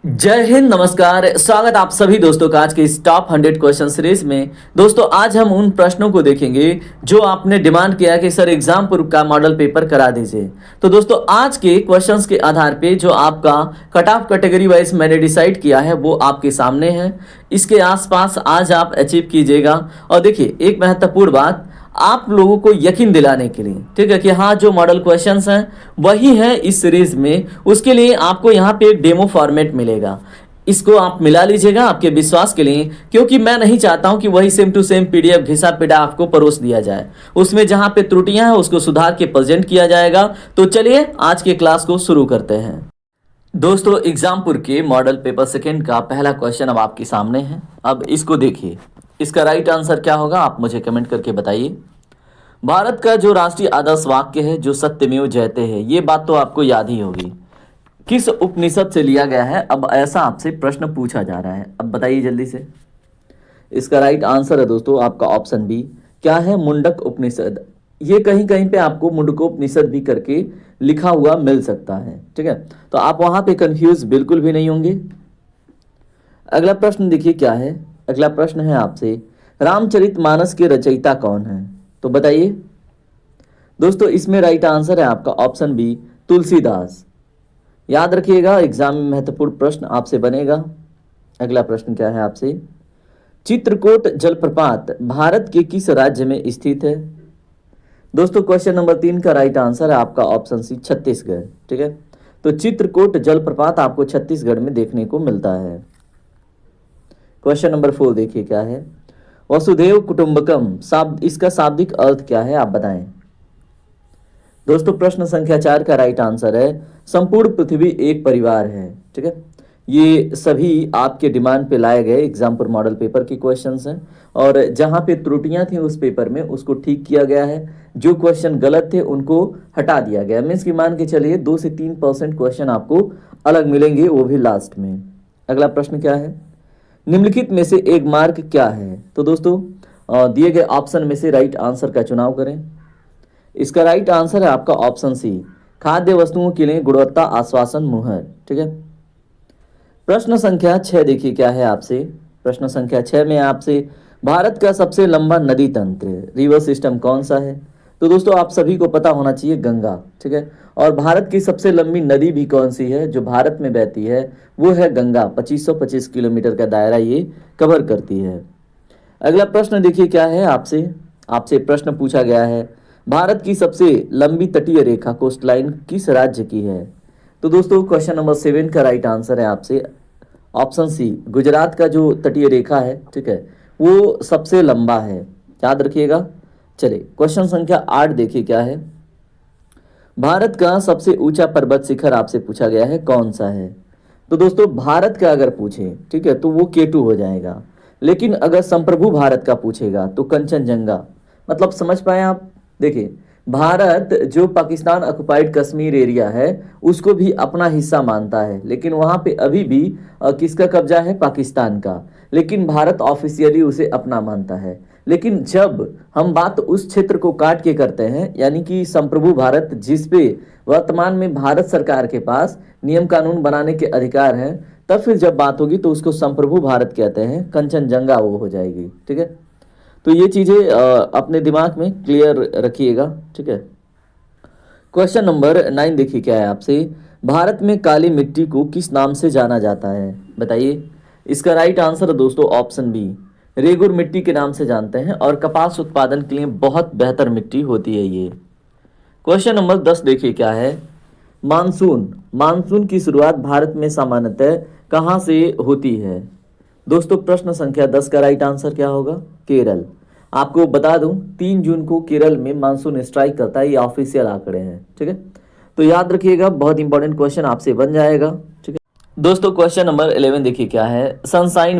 जय हिंद, नमस्कार। स्वागत आप सभी दोस्तों का आज के इस टॉप 100 क्वेश्चन सीरीज में। दोस्तों आज हम उन प्रश्नों को देखेंगे जो आपने डिमांड किया कि सर एग्जाम पूर्व का मॉडल पेपर करा दीजिए। तो दोस्तों आज के क्वेश्चंस के आधार पे जो आपका कट ऑफ कैटेगरी वाइज मैंने डिसाइड किया है वो आपके सामने है। इसके आसपास आज आप अचीव कीजिएगा। और देखिए एक महत्वपूर्ण बात आप लोगों को यकीन दिलाने के लिए, ठीक है, कि हाँ जो मॉडल क्वेश्चंस हैं वही हैं इस सीरीज में, उसके लिए आपको यहाँ पे एक डेमो फॉर्मेट मिलेगा। इसको आप मिला लीजिएगा आपके विश्वास के लिए, क्योंकि मैं नहीं चाहता हूं कि वही सेम टू सेम पीडीएफ घिसा पिटा आपको परोस दिया जाए। उसमें जहां पे त्रुटियां हैं उसको सुधार के प्रेजेंट किया जाएगा। तो चलिए आज के क्लास को शुरू करते हैं। दोस्तों एग्जामपुर के मॉडल पेपर सेकंड का पहला क्वेश्चन अब आपके सामने है। अब इसको देखिए, इसका राइट आंसर क्या होगा आप मुझे कमेंट करके बताइए। भारत का जो राष्ट्रीय आदर्श वाक्य है जो सत्यमेव जयते है, ये बात तो आपको याद ही होगी, किस उपनिषद से लिया गया है। अब ऐसा आपसे प्रश्न पूछा जा रहा है, अब बताइए जल्दी से। इसका राइट आंसर है दोस्तों आपका ऑप्शन बी, क्या है, मुंडक उपनिषद। ये कहीं कहीं पे आपको मुंडकोपनिषद भी करके लिखा हुआ मिल सकता है, ठीक है, तो आप वहां पे कंफ्यूज बिल्कुल भी नहीं होंगे। अगला प्रश्न देखिए क्या है। अगला प्रश्न है आपसे, रामचरितमानस के रचयिता कौन है। तो बताइए दोस्तों, इसमें राइट आंसर है आपका ऑप्शन बी, तुलसीदास। याद रखिएगा एग्जाम में महत्वपूर्ण प्रश्न आपसे बनेगा। अगला प्रश्न क्या है आपसे, चित्रकूट जलप्रपात भारत के किस राज्य में स्थित है। दोस्तों क्वेश्चन नंबर 3 का राइट आंसर है आपका ऑप्शन सी, छत्तीसगढ़, ठीक है। तो चित्रकूट जलप्रपात आपको छत्तीसगढ़ में देखने को मिलता है। क्वेश्चन नंबर 4 देखिए क्या है, वसुधैव कुटुंबकम इसका शाब्दिक अर्थ क्या है आप बताएं। दोस्तों प्रश्न संख्या 4 का राइट आंसर है, संपूर्ण पृथ्वी एक परिवार है, ठीक है। ये सभी आपके डिमांड पे लाए गए एग्जाम्पल मॉडल पेपर के क्वेश्चंस हैं, और जहां पे त्रुटियां थी उस पेपर में उसको ठीक किया गया है। जो क्वेश्चन गलत थे उनको हटा दिया गया। मीन्स की मान के चलिए 2 से 3% क्वेश्चन आपको अलग मिलेंगे, वो भी लास्ट में। अगला प्रश्न क्या है, निम्नलिखित में से एक मार्ग क्या है। तो दोस्तों दिए गए ऑप्शन में से राइट आंसर का चुनाव करें। इसका राइट आंसर है आपका ऑप्शन सी, खाद्य वस्तुओं के लिए गुणवत्ता आश्वासन मुहर, ठीक है। प्रश्न संख्या 6 देखिए क्या है आपसे। प्रश्न संख्या 6 में आपसे, भारत का सबसे लंबा नदी तंत्र रिवर सिस्टम कौन सा है। तो दोस्तों आप सभी को पता होना चाहिए गंगा, ठीक है। और भारत की सबसे लंबी नदी भी कौन सी है जो भारत में बहती है, वो है गंगा। 2525 किलोमीटर का दायरा ये कवर करती है। अगला प्रश्न देखिए क्या है आपसे प्रश्न पूछा गया है, भारत की सबसे लंबी तटीय रेखा कोस्ट लाइन किस राज्य की है। तो दोस्तों क्वेश्चन नंबर 7 का राइट आंसर है आपसे ऑप्शन सी, गुजरात का जो तटीय रेखा है, ठीक है, वो सबसे लंबा है, याद रखिएगा। चलिए क्वेश्चन संख्या 8 देखिए क्या है, भारत का सबसे ऊंचा पर्वत शिखर आपसे पूछा गया है कौन सा है। तो दोस्तों भारत का अगर पूछे, ठीक है, तो वो केटू हो जाएगा। लेकिन अगर संप्रभु भारत का पूछेगा तो कंचनजंगा। मतलब समझ पाए आप। देखिए भारत जो पाकिस्तान ऑक्युपाइड कश्मीर एरिया है उसको भी अपना हिस्सा मानता है, लेकिन वहां पे अभी भी किसका कब्जा है, पाकिस्तान का। लेकिन भारत ऑफिशियली उसे अपना मानता है। लेकिन जब हम बात उस क्षेत्र को काट के करते हैं, यानी कि संप्रभु भारत जिस पे वर्तमान में भारत सरकार के पास नियम कानून बनाने के अधिकार हैं, तब फिर जब बात होगी तो उसको संप्रभु भारत कहते हैं, कंचनजंगा वो हो जाएगी, ठीक है। तो ये चीजें अपने दिमाग में क्लियर रखिएगा, ठीक है। क्वेश्चन नंबर 9 देखिए क्या है आपसे, भारत में काली मिट्टी को किस नाम से जाना जाता है बताइए। इसका राइट आंसर है दोस्तों ऑप्शन बी, रेगुर मिट्टी के नाम से जानते हैं, और कपास उत्पादन के लिए बहुत बेहतर मिट्टी होती है ये। क्वेश्चन नंबर 10 देखिए क्या है, मानसून की शुरुआत भारत में सामान्यतः कहाँ से होती है। दोस्तों प्रश्न संख्या 10 का राइट आंसर क्या होगा, केरल। आपको बता दूं 3 जून को केरल में मानसून स्ट्राइक करता है, ये ऑफिशियल आंकड़े हैं, ठीक है। तो याद रखिएगा, बहुत इंपॉर्टेंट क्वेश्चन आपसे बन जाएगा, ठीक है। दोस्तों क्वेश्चन नंबर 11 देखिए क्या है, सनसाइन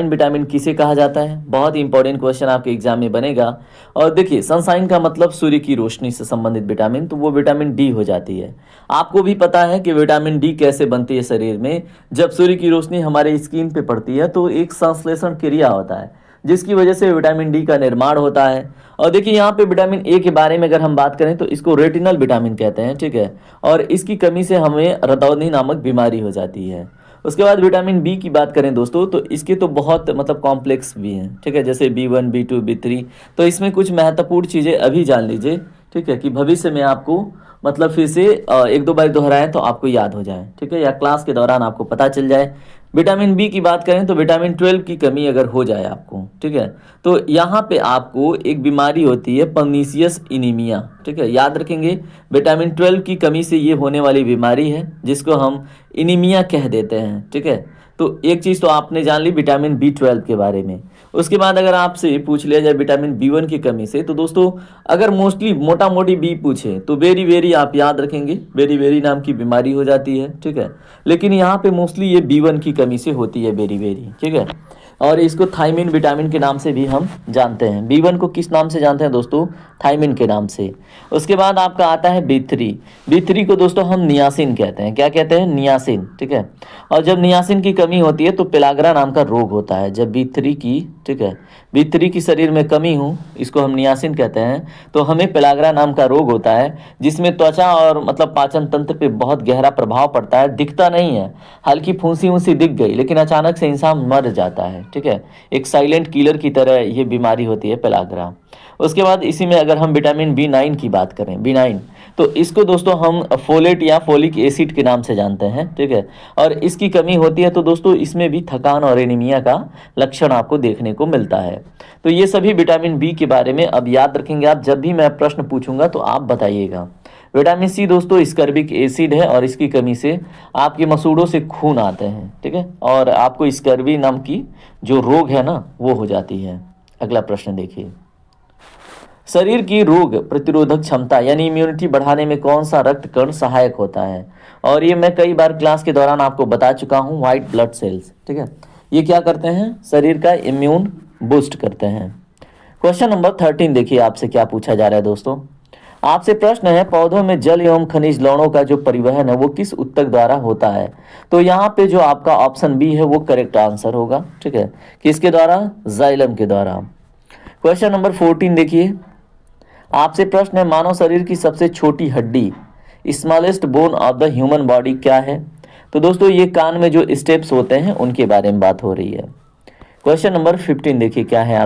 विटामिन किसे कहा जाता है। बहुत इंपॉर्टेंट क्वेश्चन आपके एग्जाम में बनेगा। और देखिए सनसाइन का मतलब सूर्य की रोशनी से संबंधित विटामिन, तो वो विटामिन डी हो जाती है। आपको भी पता है कि विटामिन डी कैसे बनती है शरीर में। जब सूर्य की रोशनी हमारे स्किन पे पड़ती है तो एक संश्लेषण क्रिया होता है जिसकी वजह से विटामिन डी का निर्माण होता है। और देखिए यहाँ पे विटामिन ए के बारे में अगर हम बात करें तो इसको रेटिनल विटामिन कहते हैं, ठीक है। और इसकी कमी से हमें रतौंधी नामक बीमारी हो जाती है। उसके बाद विटामिन बी की बात करें दोस्तों, तो इसके तो बहुत मतलब कॉम्प्लेक्स भी हैं, ठीक है, जैसे B1, B2, B3। तो इसमें कुछ महत्वपूर्ण चीज़ें अभी जान लीजिए, ठीक है, कि भविष्य में आपको मतलब फिर से एक दो बार दोहराएं तो आपको याद हो जाए, ठीक है, या क्लास के दौरान आपको पता चल जाए। विटामिन बी की बात करें तो विटामिन 12 की कमी अगर हो जाए आपको, ठीक है, तो यहाँ पे आपको एक बीमारी होती है पर्नीशियस इनीमिया, ठीक है, याद रखेंगे। विटामिन 12 की कमी से ये होने वाली बीमारी है जिसको हम इनीमिया कह देते हैं, ठीक है। तो एक चीज़ तो आपने जान ली विटामिन B12 के बारे में। उसके बाद अगर आपसे पूछ लिया जाए विटामिन B1 की कमी से, तो दोस्तों अगर मोस्टली मोटा मोटी बी पूछे तो बेरी बेरी आप याद रखेंगे, बेरी बेरी नाम की बीमारी हो जाती है, ठीक है। लेकिन यहाँ पे मोस्टली ये B1 की कमी से होती है बेरी बेरी, ठीक है। और इसको थायमिन विटामिन के नाम से भी हम जानते हैं। B1 को किस नाम से जानते हैं दोस्तों? थायमिन के नाम से। उसके बाद आपका आता है B3। B3 को दोस्तों हम नियासिन कहते हैं। क्या कहते हैं? नियासिन, ठीक है। और जब नियासिन की कमी होती है तो पेलाग्रा नाम का रोग होता है। जब B3 की, ठीक है, B3 की शरीर में कमी हो, इसको हम नियासिन कहते हैं, तो हमें पेलाग्रा नाम का रोग होता है जिसमें त्वचा और मतलब पाचन तंत्र पे बहुत गहरा प्रभाव पड़ता है। दिखता नहीं है, हल्की फुंसी उसी दिख गई लेकिन अचानक से इंसान मर जाता है, ठीक है। एक साइलेंट किलर की तरह ये बीमारी होती है पेलाग्रा। उसके बाद इसी में अगर हम विटामिन B9 की बात करें, B9, तो इसको दोस्तों हम फोलेट या फोलिक एसिड के नाम से जानते हैं, ठीक है। और इसकी कमी होती है तो दोस्तों इसमें भी थकान और एनीमिया का लक्षण आपको देखने को मिलता है। तो ये सभी विटामिन बी के बारे में अब याद रखेंगे आप, जब भी मैं प्रश्न पूछूंगा तो आप बताइएगा। विटामिन सी दोस्तों स्कर्बिक एसिड है और इसकी कमी से आपके मसूड़ों से खून आते हैं, ठीक है, और आपको स्कर्बी नाम की जो रोग है ना वो हो जाती है। अगला प्रश्न देखिए, शरीर की रोग प्रतिरोधक क्षमता यानी इम्यूनिटी बढ़ाने में कौन सा रक्त कण सहायक होता है? और ये मैं कई बार क्लास के दौरान आपको बता चुका हूँ, व्हाइट ब्लड सेल्स, ठीक है। ये क्या करते हैं? शरीर का इम्यून बूस्ट करते हैं। क्वेश्चन नंबर 13 देखिए, आपसे क्या पूछा जा रहा है दोस्तों। आपसे प्रश्न है पौधों में जल एवं खनिज लवणों का जो परिवहन है वो किस ऊतक द्वारा होता है? तो यहाँ पे जो आपका ऑप्शन बी है वो करेक्ट आंसर होगा, ठीक है। किसके द्वारा? जाइलम के द्वारा। क्वेश्चन नंबर 14 देखिए, आपसे प्रश्न है मानव शरीर की सबसे छोटी हड्डी smallest bone of the human body क्या है? तो दोस्तों ये कान में जो स्टेप्स होते हैं उनके बारे में बात हो रही है। क्वेश्चन नंबर 15 देखिए क्या है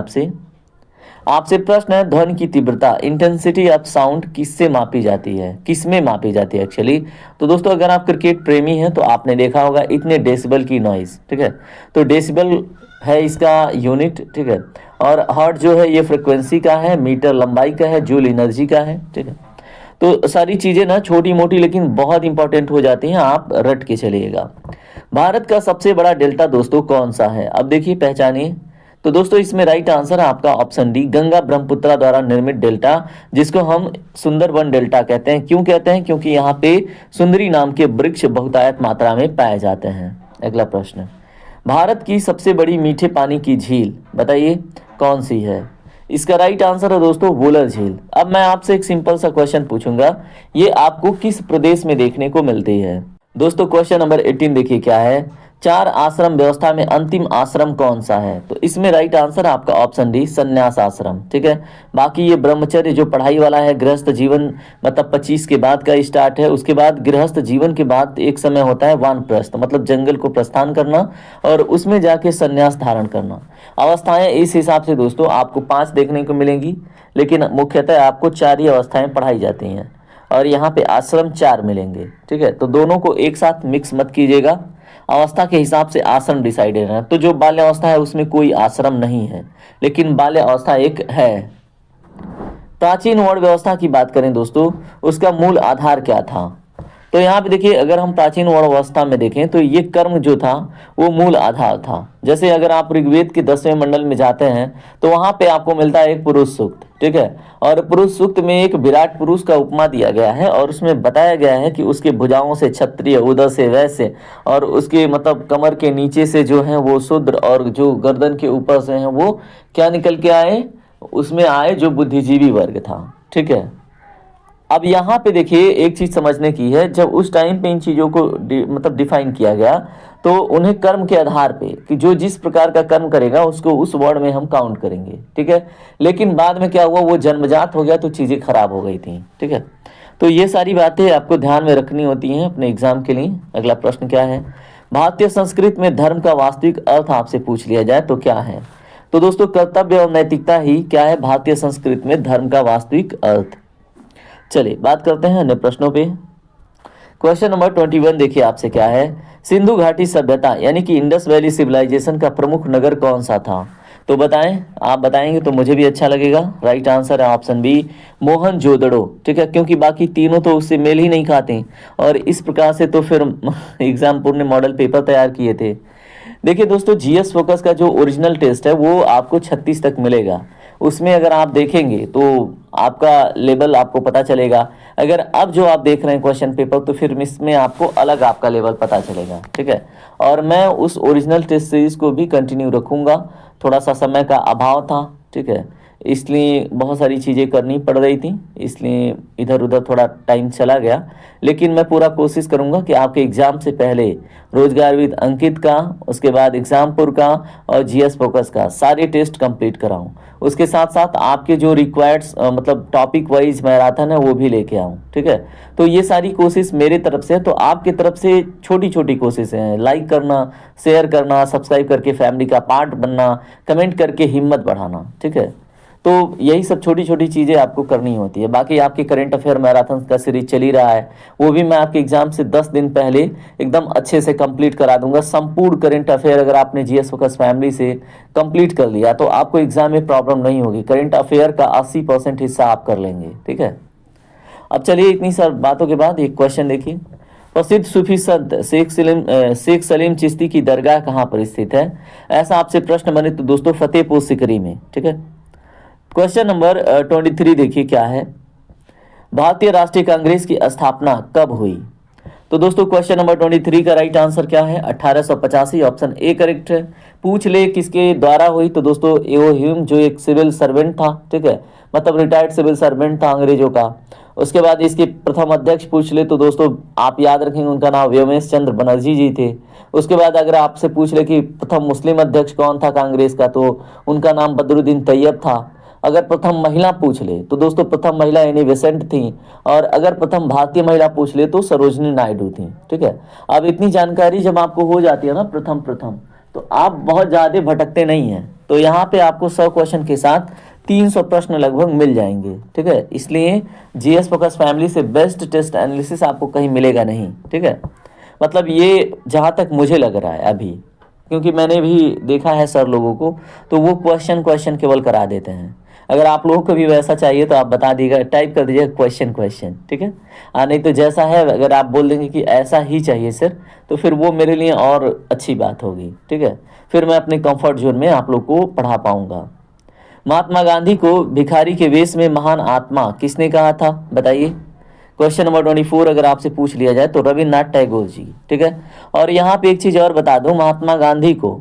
आपसे प्रश्न है ध्वनि की तीव्रता इंटेंसिटी ऑफ साउंड किससे मापी जाती है? किसमें मापी जाती है एक्चुअली? तो दोस्तों अगर आप क्रिकेट प्रेमी हैं तो आपने देखा होगा इतने डेसिबल की नॉइज, ठीक है। तो डेसिबल है इसका यूनिट, ठीक है। और हर्ट जो है ये फ्रिक्वेंसी का है, मीटर लंबाई का है, जूल एनर्जी का है, ठीक है। तो सारी चीज़ें ना छोटी मोटी लेकिन बहुत इंपॉर्टेंट हो जाती हैं, आप रट के चलिएगा। भारत का सबसे बड़ा डेल्टा दोस्तों कौन सा है? अब देखिए पहचानिए। तो दोस्तों इसमें राइट आंसर है आपका ऑप्शन डी, गंगा ब्रह्मपुत्रा द्वारा निर्मित डेल्टा, जिसको हम सुंदरबन डेल्टा कहते हैं। क्यों कहते हैं? क्योंकि यहाँ पे सुंदरी नाम के वृक्ष बहुतायत मात्रा में पाए जाते हैं। अगला प्रश्न, भारत की सबसे बड़ी मीठे पानी की झील बताइए कौन सी है? इसका राइट आंसर है दोस्तों वुलर झील। अब मैं आपसे एक सिंपल सा क्वेश्चन पूछूंगा, ये आपको किस प्रदेश में देखने को मिलती है? दोस्तों क्वेश्चन नंबर 18 देखिए क्या है, 4 आश्रम व्यवस्था में अंतिम आश्रम कौन सा है? तो इसमें राइट आंसर आपका ऑप्शन डी, संन्यास आश्रम, ठीक है। बाकी ये ब्रह्मचर्य जो पढ़ाई वाला है, गृहस्थ जीवन मतलब 25 के बाद का स्टार्ट है। उसके बाद गृहस्थ जीवन के बाद एक समय होता है वानप्रस्थ, मतलब जंगल को प्रस्थान करना और उसमें जाके संन्यास धारण करना। अवस्थाएं इस हिसाब से दोस्तों आपको 5 देखने को मिलेंगी, लेकिन मुख्यतः आपको 4 ही अवस्थाएं पढ़ाई जाती हैं और यहाँ पे आश्रम 4 मिलेंगे, ठीक है। तो दोनों को एक साथ मिक्स मत कीजिएगा, अवस्था के हिसाब से आश्रम डिसाइडेड है। तो जो बाल्य अवस्था है उसमें कोई आश्रम नहीं है, लेकिन बाल्य अवस्था एक है। प्राचीन वर्ण व्यवस्था की बात करें दोस्तों, उसका मूल आधार क्या था? तो यहाँ पे देखिए अगर हम प्राचीन वर्ण अवस्था में देखें तो ये कर्म जो था वो मूल आधार था। जैसे अगर आप ऋग्वेद के 10वें मंडल में जाते हैं तो वहाँ पे आपको मिलता है एक पुरुष सूक्त, ठीक है। और पुरुष सूक्त में एक विराट पुरुष का उपमा दिया गया है और उसमें बताया गया है कि उसके भुजाओं से क्षत्रिय, उदर से वैश्य और उसके मतलब कमर के नीचे से जो है वो शूद्र और जो गर्दन के ऊपर से हैं वो क्या निकल के आए? उसमें आए जो बुद्धिजीवी वर्ग था, ठीक है। अब यहाँ पे देखिए एक चीज समझने की है, जब उस टाइम पे इन चीजों को मतलब डिफाइन किया गया तो उन्हें कर्म के आधार पे कि जो जिस प्रकार का कर्म करेगा उसको उस वर्ण में हम काउंट करेंगे, ठीक है। लेकिन बाद में क्या हुआ, वो जन्मजात हो गया तो चीजें खराब हो गई थी, ठीक है। तो ये सारी बातें आपको ध्यान में रखनी होती हैं अपने एग्जाम के लिए। अगला प्रश्न क्या है, भारतीय संस्कृति में धर्म का वास्तविक अर्थ आपसे पूछ लिया जाए तो क्या है? तो दोस्तों कर्तव्य और नैतिकता ही क्या है भारतीय संस्कृति में धर्म का वास्तविक अर्थ। चलिए बात करते हैं अन्य प्रश्नों पे। क्वेश्चन नंबर 21 देखिए आपसे क्या है। सिंधु घाटी सभ्यता यानी कि इंडस वैली सिविलाइजेशन का प्रमुख नगर कौन सा था? तो बताएं, आप बताएंगे तो मुझे भी अच्छा लगेगा। राइट आंसर है ऑप्शन बी, मोहनजोदड़ो। ठीक है, क्योंकि बाकी तीनों तो उससे मेल ही नहीं खाते और इस प्रकार से तो फिर एग्जामपुर ने मॉडल पेपर तैयार किए थे। देखिए दोस्तों, जीएस फोकस का जो ओरिजिनल टेस्ट है वो आपको 36 तक मिलेगा। उसमें अगर आप देखेंगे तो आपका लेवल आपको पता चलेगा। अगर अब जो आप देख रहे हैं क्वेश्चन पेपर तो फिर इसमें आपको अलग आपका लेवल पता चलेगा। ठीक है, और मैं उस ओरिजिनल टेस्ट सीरीज को भी कंटिन्यू रखूँगा। थोड़ा सा समय का अभाव था, ठीक है, इसलिए बहुत सारी चीज़ें करनी पड़ रही थी, इसलिए इधर उधर थोड़ा टाइम चला गया। लेकिन मैं पूरा कोशिश करूंगा कि आपके एग्ज़ाम से पहले रोजगार विद अंकित का, उसके बाद एग्जामपुर का और जीएस फोकस का सारे टेस्ट कंप्लीट कराऊं। उसके साथ साथ आपके जो रिक्वायर्ड मतलब टॉपिक वाइज मैराथन है वो भी लेके आऊँ। ठीक है, तो ये सारी कोशिश मेरे तरफ से है, तो आपकी तरफ से छोटी छोटी कोशिशें हैं। लाइक करना, शेयर करना, सब्सक्राइब करके फैमिली का पार्ट बनना, कमेंट करके हिम्मत बढ़ाना। ठीक है, तो यही सब छोटी छोटी चीज़ें आपको करनी होती है। बाकी आपके करंट अफेयर मैराथन का सीरीज चल ही रहा है, वो भी मैं आपके एग्जाम से 10 दिन पहले एकदम अच्छे से कंप्लीट करा दूंगा। संपूर्ण करंट अफेयर अगर आपने जीएस फोकस फैमिली से कंप्लीट कर लिया तो आपको एग्जाम में प्रॉब्लम नहीं होगी। करंट अफेयर का 80% हिस्सा आप कर लेंगे। ठीक है, अब चलिए इतनी सब बातों के बाद एक क्वेश्चन देखिए। प्रसिद्ध सूफी संत शेख सलीम चिश्ती की दरगाह कहाँ पर स्थित है? ऐसा आपसे प्रश्न बने तो दोस्तों फतेहपुर सिकरी में। ठीक है, क्वेश्चन नंबर 23 देखिए क्या है। भारतीय राष्ट्रीय कांग्रेस की स्थापना कब हुई? तो दोस्तों क्वेश्चन नंबर 23 का राइट आंसर क्या है? 1885, ऑप्शन ए करेक्ट है। पूछ ले किसके द्वारा हुई? तो दोस्तों एओ ह्यूम, जो एक सिविल सर्वेंट था। ठीक है, मतलब रिटायर्ड सिविल सर्वेंट था अंग्रेजों का। उसके बाद इसके प्रथम अध्यक्ष पूछ ले तो दोस्तों आप याद रखेंगे उनका नाम व्योमेश चंद्र बनर्जी जी थे। उसके बाद अगर आपसे पूछ ले कि प्रथम मुस्लिम अध्यक्ष कौन था कांग्रेस का, तो उनका नाम बदरुद्दीन तैयब था। अगर प्रथम महिला पूछ ले तो दोस्तों प्रथम महिला एनी बेसेंट थी। और अगर प्रथम भारतीय महिला पूछ ले तो सरोजनी नायडू थी। ठीक है, अब इतनी जानकारी जब आपको हो जाती है ना प्रथम प्रथम, तो आप बहुत ज़्यादा भटकते नहीं हैं। तो यहाँ पे आपको 100 क्वेश्चन के साथ 300 प्रश्न लगभग मिल जाएंगे। ठीक है, इसलिए जीएस फोकस फैमिली से बेस्ट टेस्ट एनालिसिस आपको कहीं मिलेगा नहीं। ठीक है, मतलब ये जहाँ तक मुझे लग रहा है अभी, क्योंकि मैंने भी देखा है सर लोगों को, तो वो क्वेश्चन केवल करा देते हैं। अगर आप लोगों को भी वैसा चाहिए तो आप बता दीजिएगा, टाइप कर दीजिएगा क्वेश्चन। ठीक है, नहीं तो जैसा है अगर आप बोल देंगे कि ऐसा ही चाहिए सर, तो फिर वो मेरे लिए और अच्छी बात होगी। ठीक है, फिर मैं अपने कंफर्ट जोन में आप लोग को पढ़ा पाऊंगा। महात्मा गांधी को भिखारी के वेश में महान आत्मा किसने कहा था? बताइए। क्वेश्चन नंबर 24 अगर आपसे पूछ लिया जाए तो रविन्द्रनाथ टैगोर जी। ठीक है, और यहाँ पे एक चीज़ और बता दूं, महात्मा गांधी को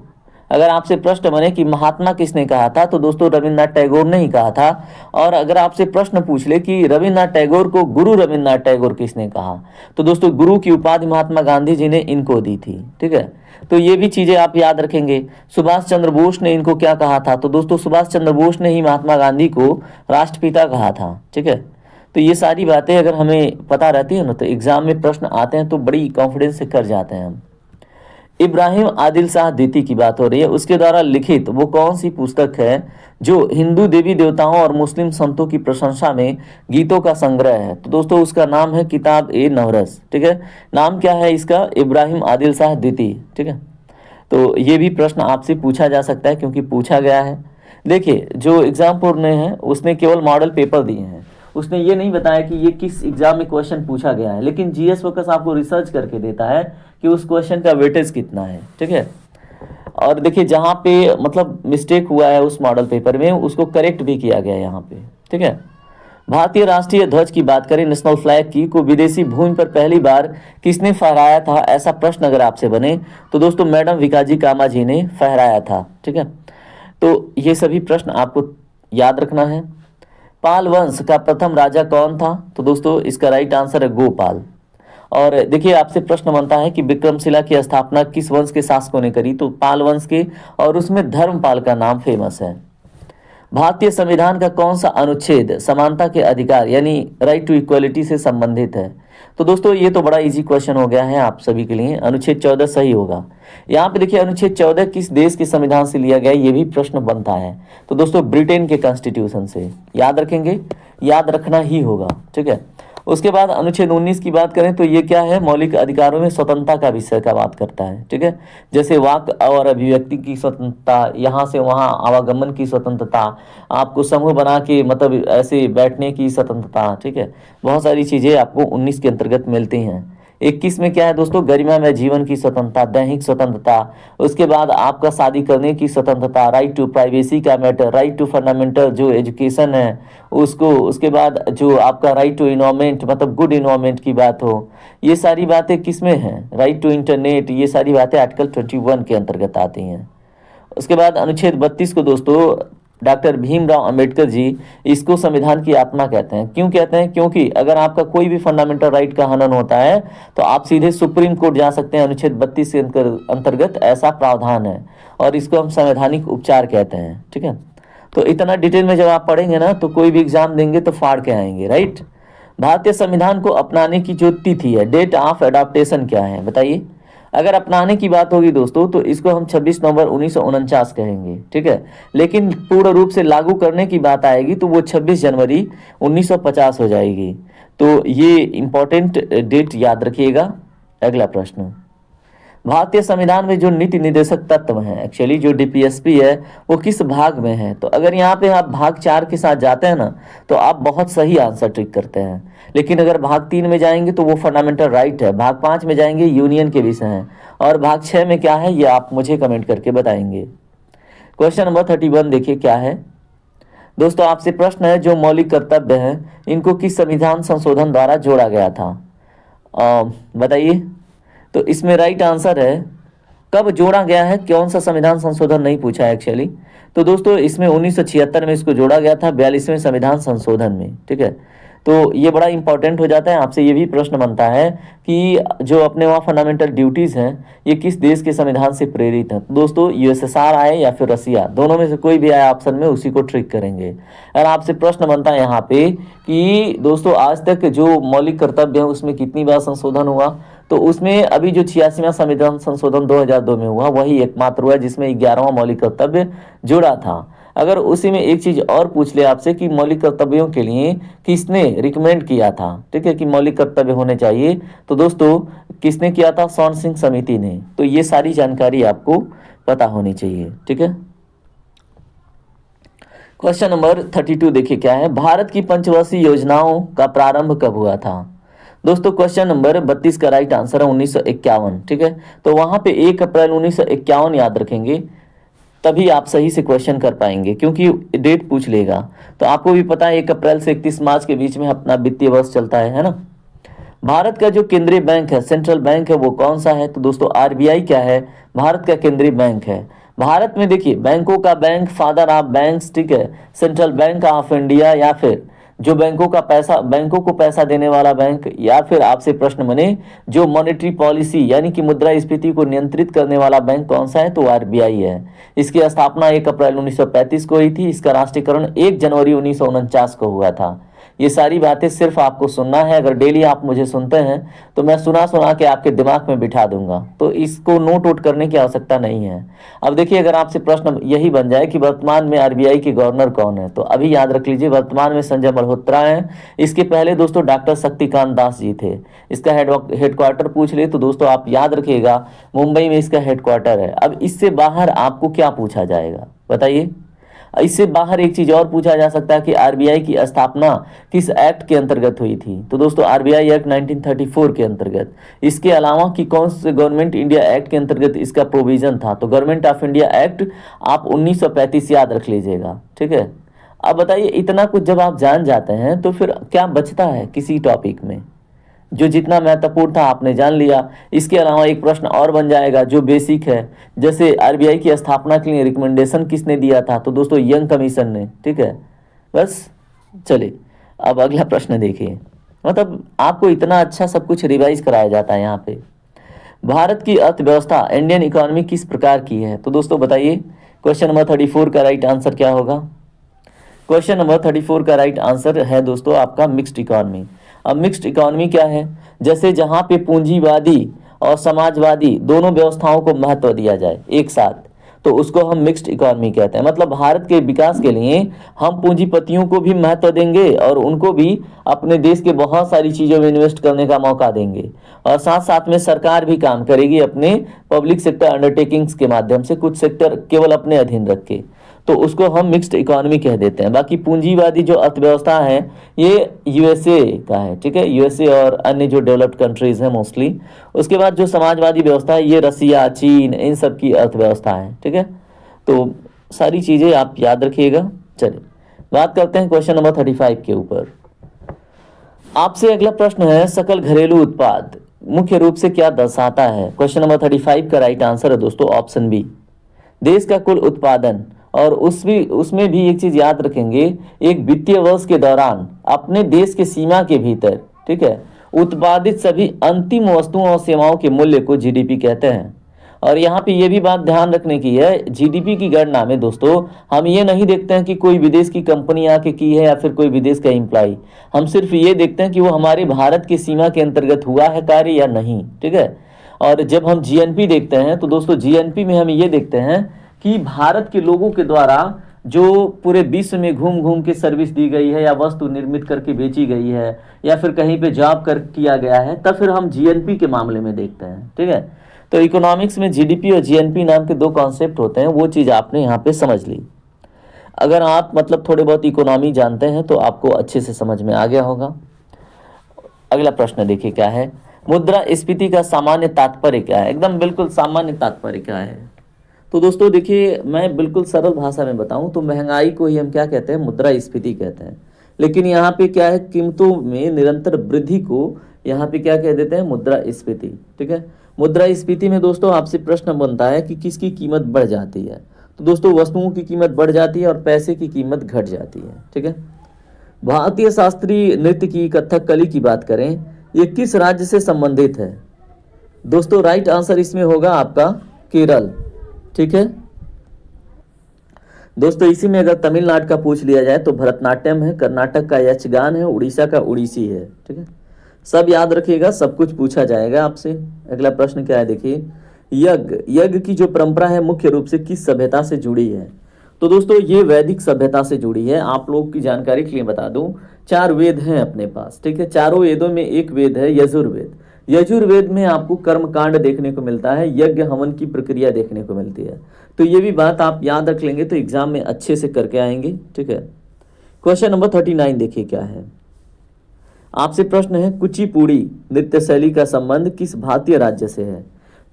अगर आपसे प्रश्न बने कि महात्मा किसने कहा था, तो दोस्तों रविन्द्रनाथ टैगोर ने ही कहा था। और अगर आपसे प्रश्न पूछ ले कि रविन्द्रनाथ टैगोर को गुरु रविन्द्रनाथ टैगोर किसने कहा, तो दोस्तों गुरु की उपाधि महात्मा गांधी जी ने इनको दी थी। ठीक है, तो ये भी चीज़ें आप याद रखेंगे। सुभाष चंद्र बोस ने इनको क्या कहा था? तो दोस्तों सुभाष चंद्र बोस ने ही महात्मा गांधी को राष्ट्रपिता कहा था। ठीक है, तो ये सारी बातें अगर हमें पता रहती है ना तो एग्जाम में प्रश्न आते हैं तो बड़ी कॉन्फिडेंस से कर जाते हैं हम। इब्राहिम आदिल शाह द्वितीय की बात हो रही है, उसके द्वारा लिखित वो कौन सी पुस्तक है जो हिंदू देवी देवताओं और मुस्लिम संतों की प्रशंसा में गीतों का संग्रह है? तो दोस्तों उसका नाम है किताब ए नवरस। ठीक है, नाम क्या है इसका? इब्राहिम आदिल शाह द्वितीय। ठीक है, तो ये भी प्रश्न आपसे पूछा जा सकता है क्योंकि पूछा गया है। देखिए जो एग्जामपुर ने है उसने केवल मॉडल पेपर दिए हैं, उसने ये नहीं बताया कि ये किस एग्जाम में क्वेश्चन पूछा गया है, लेकिन जीएस फोकस आपको रिसर्च करके देता है कि उस क्वेश्चन का वेटेज कितना है। ठीक है, और देखिए जहाँ पे मतलब मिस्टेक हुआ है उस मॉडल पेपर में उसको करेक्ट भी किया गया है यहाँ पे। ठीक है, भारतीय राष्ट्रीय ध्वज की बात करें, नेशनल फ्लैग की, को विदेशी भूमि पर पहली बार किसने फहराया था? ऐसा प्रश्न अगर आपसे बने तो दोस्तों मैडम विकाजी कामा जी ने फहराया था। ठीक है, तो ये सभी प्रश्न आपको याद रखना है। पाल वंश का प्रथम राजा कौन था? तो दोस्तों इसका राइट आंसर है गोपाल। और देखिए आपसे प्रश्न बनता है कि विक्रमशिला की स्थापना किस वंश के शासकों ने करी? तो पाल वंश के, और उसमें धर्मपाल का नाम फेमस है। भारतीय संविधान का कौन सा अनुच्छेद समानता के अधिकार यानी राइट टू इक्वलिटी से संबंधित है? तो दोस्तों ये तो बड़ा इजी क्वेश्चन हो गया है आप सभी के लिए, अनुच्छेद 14 सही होगा। यहाँ पे देखिए अनुच्छेद 14 किस देश के संविधान से लिया गया है, ये भी प्रश्न बनता है। तो दोस्तों ब्रिटेन के कॉन्स्टिट्यूशन से, याद रखेंगे, याद रखना ही होगा, ठीक है। उसके बाद अनुच्छेद 19 की बात करें तो ये क्या है, मौलिक अधिकारों में स्वतंत्रता का विषय का बात करता है, ठीक है। जैसे वाक और अभिव्यक्ति की स्वतंत्रता, यहाँ से वहाँ आवागमन की स्वतंत्रता, आपको समूह बना के मतलब ऐसे बैठने की स्वतंत्रता, ठीक है। बहुत सारी चीज़ें आपको 19 के अंतर्गत मिलती हैं। 21 में क्या है दोस्तों, गरिमा में जीवन की स्वतंत्रता, दैहिक स्वतंत्रता। उसके बाद आपका शादी करने की स्वतंत्रता, राइट टू प्राइवेसी का मैटर, राइट टू फंडामेंटल जो एजुकेशन है उसको, उसके बाद जो आपका राइट टू इन्वायरमेंट मतलब गुड इन्वायरमेंट की बात हो, ये सारी बातें किस में हैं, राइट टू इंटरनेट, ये सारी बातें आर्टिकल 21 के अंतर्गत आती हैं। उसके बाद अनुच्छेद 32 को दोस्तों डॉक्टर भीमराव अंबेडकर जी इसको संविधान की आत्मा कहते हैं। क्यों कहते हैं, क्योंकि अगर आपका कोई भी फंडामेंटल राइट का हनन होता है तो आप सीधे सुप्रीम कोर्ट जा सकते हैं। अनुच्छेद 32 के अंतर्गत ऐसा प्रावधान है और इसको हम संवैधानिक उपचार कहते हैं, ठीक है। तो इतना डिटेल में जब आप पढ़ेंगे ना तो कोई भी एग्जाम देंगे तो फाड़ के आएंगे, राइट। भारतीय संविधान को अपनाने की जो तिथि है, डेट ऑफ एडॉप्टेशन क्या है बताइए। अगर अपनाने की बात होगी दोस्तों तो इसको हम 26 नवंबर 1949 कहेंगे, ठीक है। लेकिन पूर्ण रूप से लागू करने की बात आएगी तो वो 26 जनवरी 1950 हो जाएगी। तो ये इंपॉर्टेंट डेट याद रखिएगा। अगला प्रश्न, भारतीय संविधान में जो नीति निर्देशक तत्व हैं, एक्चुअली जो डीपीएसपी है वो किस भाग में है। तो अगर यहाँ पे आप भाग 4 के साथ जाते हैं ना तो आप बहुत सही आंसर ट्रिक करते हैं। लेकिन अगर भाग 3 में जाएंगे तो वो फंडामेंटल राइट है, भाग 5 में जाएंगे यूनियन के विषय हैं, और भाग 6 में क्या है ये आप मुझे कमेंट करके बताएंगे। क्वेश्चन नंबर 31 देखिए क्या है दोस्तों, आपसे प्रश्न है जो मौलिक कर्तव्य हैं इनको किस संविधान संशोधन द्वारा जोड़ा गया था, बताइए। तो इसमें राइट आंसर है कब जोड़ा गया है, कौन सा संविधान संशोधन नहीं पूछा है एक्चुअली। तो दोस्तों इसमें 1976 में इसको जोड़ा गया था, 42वें संविधान संशोधन में, ठीक है। तो ये बड़ा इंपॉर्टेंट हो जाता है, आपसे ये भी प्रश्न बनता है कि जो अपने वहाँ फंडामेंटल ड्यूटीज़ हैं ये किस देश के संविधान से प्रेरित हैं। दोस्तों यूएसएसआर आए या फिर रसिया, दोनों में से कोई भी आए ऑप्शन में उसी को ट्रिक करेंगे। और आपसे प्रश्न बनता है यहाँ पे कि दोस्तों आज तक जो मौलिक कर्तव्य है उसमें कितनी बार संशोधन हुआ। तो उसमें अभी जो 86वां संविधान संशोधन 2002 में हुआ वही एकमात्र हुआ जिसमें 11वां मौलिक कर्तव्य जुड़ा था। अगर उसी में एक चीज और पूछ ले आपसे कि मौलिक कर्तव्यों के लिए किसने रिकमेंड किया था, ठीक है, कि मौलिक कर्तव्य होने चाहिए, तो दोस्तों किसने किया था, स्वर्ण सिंह समिति ने। तो ये सारी जानकारी आपको पता होनी चाहिए, ठीक है। क्वेश्चन नंबर 32 देखिए क्या है, भारत की पंचवर्षीय योजनाओं का प्रारंभ कब हुआ था। दोस्तों क्वेश्चन नंबर 32 का राइट आंसर है 1951, ठीक है। तो वहां पे 1 अप्रैल 1951 याद रखेंगे, तभी आप सही से क्वेश्चन कर पाएंगे, क्योंकि डेट पूछ लेगा। तो आपको भी पता है 1 अप्रैल से 31 मार्च के बीच में अपना वित्तीय वर्ष चलता है ना। भारत का जो केंद्रीय बैंक है, सेंट्रल बैंक है, वो कौन सा है। तो दोस्तों आरबीआई क्या है, भारत का केंद्रीय बैंक है। भारत में देखिए बैंकों का बैंक, फादर ऑफ बैंक्स, ठीक है, सेंट्रल बैंक ऑफ इंडिया, या फिर जो बैंकों को पैसा देने वाला बैंक, या फिर आपसे प्रश्न बने जो मॉनेटरी पॉलिसी यानी कि मुद्रास्फीति को नियंत्रित करने वाला बैंक कौन सा है, तो आरबीआई है। इसकी स्थापना 1 अप्रैल 1935 को हुई थी। इसका राष्ट्रीयकरण 1 जनवरी 1949 को हुआ था। ये सारी बातें सिर्फ आपको सुनना है। अगर डेली आप मुझे सुनते हैं तो मैं सुना सुना के आपके दिमाग में बिठा दूंगा, तो इसको नोट आउट करने की आवश्यकता नहीं है। अब देखिए अगर आपसे प्रश्न यही बन जाए कि वर्तमान में आरबीआई के गवर्नर कौन है, तो अभी याद रख लीजिए वर्तमान में संजय मल्होत्रा हैं। इसके पहले दोस्तों डॉक्टर शक्तिकांत दास जी थे। इसका हेडक्वार्टर पूछ ले तो दोस्तों आप याद रखिएगा मुंबई में इसका हेडक्वार्टर है। अब इससे बाहर आपको क्या पूछा जाएगा बताइए। इससे बाहर एक चीज और पूछा जा सकता है कि आरबीआई की स्थापना किस एक्ट के अंतर्गत हुई थी। तो दोस्तों आरबीआई एक्ट 1934 के अंतर्गत। इसके अलावा कि कौन से गवर्नमेंट इंडिया एक्ट के अंतर्गत इसका प्रोविजन था, तो गवर्नमेंट ऑफ इंडिया एक्ट आप 1935 याद रख लीजिएगा, ठीक है। अब बताइए इतना कुछ जब आप जान जाते हैं तो फिर क्या बचता है किसी टॉपिक में, जो जितना महत्वपूर्ण था आपने जान लिया। इसके अलावा एक प्रश्न और बन जाएगा जो बेसिक है, जैसे आरबीआई की स्थापना के लिए रिकमेंडेशन किसने दिया था, तो दोस्तों यंग कमीशन ने, ठीक है। बस चलिए अब अगला प्रश्न देखिए, मतलब आपको इतना अच्छा सब कुछ रिवाइज कराया जाता है यहाँ पे। भारत की अर्थव्यवस्था इंडियन इकोनॉमी किस प्रकार की है, तो दोस्तों बताइए। क्वेश्चन नंबर 34 का राइट आंसर क्या होगा। क्वेश्चन नंबर 34 का राइट आंसर है दोस्तों आपका मिक्स्ड इकोनॉमी। अब मिक्स्ड इकोनॉमी क्या है, जैसे जहाँ पे पूंजीवादी और समाजवादी दोनों व्यवस्थाओं को महत्व दिया जाए एक साथ, तो उसको हम मिक्स्ड इकोनॉमी कहते हैं। मतलब भारत के विकास के लिए हम पूंजीपतियों को भी महत्व देंगे और उनको भी अपने देश के बहुत सारी चीज़ों में इन्वेस्ट करने का मौका देंगे, और साथ साथ में सरकार भी काम करेगी अपने पब्लिक सेक्टर अंडरटेकिंग्स के माध्यम से, कुछ सेक्टर केवल अपने अधीन रख के, तो उसको हम मिक्स्ड इकोनॉमी कह देते हैं। बाकी पूंजीवादी जो अर्थव्यवस्था है ये यूएसए का है, ठीक है, यूएसए और अन्य जो डेवलप्ड कंट्रीज हैं मोस्टली। उसके बाद जो समाजवादी व्यवस्था है ये रसिया, चीन, इन सब की अर्थव्यवस्था है, ठीक है। तो सारी चीज़ें आप याद रखिएगा। चलिए बात करते हैं क्वेश्चन नंबर 35 के ऊपर। आपसे अगला प्रश्न है, सकल घरेलू उत्पाद मुख्य रूप से क्या दर्शाता है? क्वेश्चन नंबर 35 का राइट आंसर है दोस्तों ऑप्शन बी, देश का कुल उत्पादन। और उसमें भी एक चीज याद रखेंगे, एक वित्तीय वर्ष के दौरान अपने देश के सीमा के भीतर, ठीक है, उत्पादित सभी अंतिम वस्तुओं और सेवाओं के मूल्य को जीडीपी कहते हैं। और यहाँ पे ये भी बात ध्यान रखने की है, जीडीपी की गणना में दोस्तों हम ये नहीं देखते हैं कि कोई विदेश की कंपनी आके की है या फिर कोई विदेश का एम्प्लॉय, हम सिर्फ ये देखते हैं कि वो हमारे भारत की सीमा के अंतर्गत हुआ है कार्य या नहीं, ठीक है। और जब हम जीएनपी देखते हैं तो दोस्तों जीएनपी में हम ये देखते हैं कि भारत के लोगों के द्वारा जो पूरे विश्व में घूम घूम के सर्विस दी गई है या वस्तु निर्मित करके बेची गई है या फिर कहीं पे जॉब कर किया गया है, तब फिर हम जीएनपी के मामले में देखते हैं, ठीक है। तो इकोनॉमिक्स में जीडीपी और जीएनपी नाम के दो कॉन्सेप्ट होते हैं, वो चीज़ आपने यहाँ पे समझ ली। अगर आप मतलब थोड़े बहुत इकोनॉमी जानते हैं तो आपको अच्छे से समझ में आ गया होगा। अगला प्रश्न देखिए क्या है, मुद्रास्फीति का सामान्य तात्पर्य क्या है? एकदम बिल्कुल सामान्य तात्पर्य क्या है? तो दोस्तों देखिए, मैं बिल्कुल सरल भाषा में बताऊं तो महंगाई को ही हम क्या कहते हैं? मुद्रास्फीति कहते हैं। लेकिन यहाँ पे क्या है, कीमतों में निरंतर वृद्धि को यहाँ पे क्या कह देते हैं? मुद्रास्फीति, ठीक है। मुद्रास्फीति में दोस्तों आपसे प्रश्न बनता है कि किसकी कीमत बढ़ जाती है? तो दोस्तों वस्तुओं की कीमत बढ़ जाती है और पैसे की कीमत घट जाती है, ठीक है। भारतीय शास्त्रीय नृत्य की कथकली की बात करें, ये किस राज्य से संबंधित है? दोस्तों राइट आंसर इसमें होगा आपका केरल, ठीक है। दोस्तों इसी में अगर तमिलनाडु का पूछ लिया जाए तो भरतनाट्यम है, कर्नाटक का यक्षगान है, उड़ीसा का उड़ीसी है, ठीक है। सब याद रखिएगा, सब कुछ पूछा जाएगा आपसे। अगला प्रश्न क्या है देखिए, यज्ञ की जो परंपरा है मुख्य रूप से किस सभ्यता से जुड़ी है? तो दोस्तों ये वैदिक सभ्यता से जुड़ी है। आप लोगों की जानकारी के लिए बता दूं, 4 वेद हैं अपने पास, ठीक है। चारों वेदों में एक वेद है यजुर्वेद। यजुर्वेद में आपको कर्मकांड देखने को मिलता है, यज्ञ हवन की प्रक्रिया देखने को मिलती है। तो ये भी बात आप याद रख लेंगे तो एग्जाम में अच्छे से करके आएंगे, ठीक है। क्वेश्चन नंबर 39 देखिए क्या है। आपसे प्रश्न है, कुचिपुड़ी नृत्य शैली का संबंध किस भारतीय राज्य से है?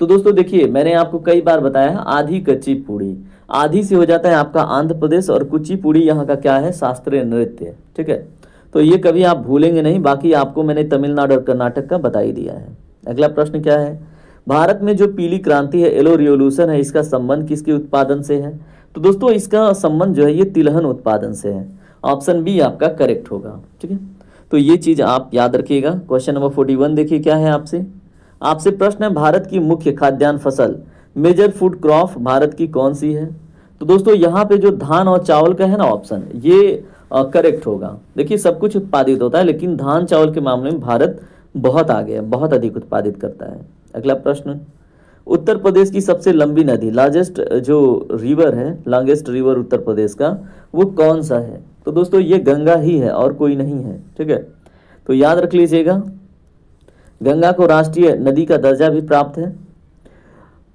तो दोस्तों देखिए, मैंने आपको कई बार बताया है, आधी कुचिपुड़ी, आधी से हो जाता है आपका आंध्र प्रदेश और कुचिपुड़ी यहाँ का क्या है? शास्त्रीय नृत्य, ठीक है। तो ये कभी आप भूलेंगे नहीं, बाकी आपको मैंने तमिलनाडु और कर्नाटक का बता ही दिया है। अगला प्रश्न क्या है, भारत में जो पीली क्रांति है, येलो रिवॉल्यूशन है, इसका संबंध किसके उत्पादन से है? तो दोस्तों इसका संबंध जो है ये तिलहन उत्पादन से है। ऑप्शन बी आपका करेक्ट होगा, ठीक है। तो ये चीज आप याद रखिएगा। क्वेश्चन नंबर 41 देखिए क्या है आपसे। आपसे प्रश्न है, भारत की मुख्य खाद्यान्न फसल मेजर फूड क्रॉप भारत की कौन सी है? तो दोस्तों यहाँ पे जो धान और चावल का है ना ऑप्शन, ये करेक्ट होगा। देखिए सब कुछ उत्पादित होता है लेकिन धान चावल के मामले में भारत बहुत आगे है, बहुत अधिक उत्पादित करता है। अगला प्रश्न, उत्तर प्रदेश की सबसे लंबी नदी, लार्जेस्ट जो रिवर है, लॉन्गेस्ट रिवर उत्तर प्रदेश का, वो कौन सा है? तो दोस्तों ये गंगा ही है और कोई नहीं है, ठीक है। तो याद रख लीजिएगा, गंगा को राष्ट्रीय नदी का दर्जा भी प्राप्त है।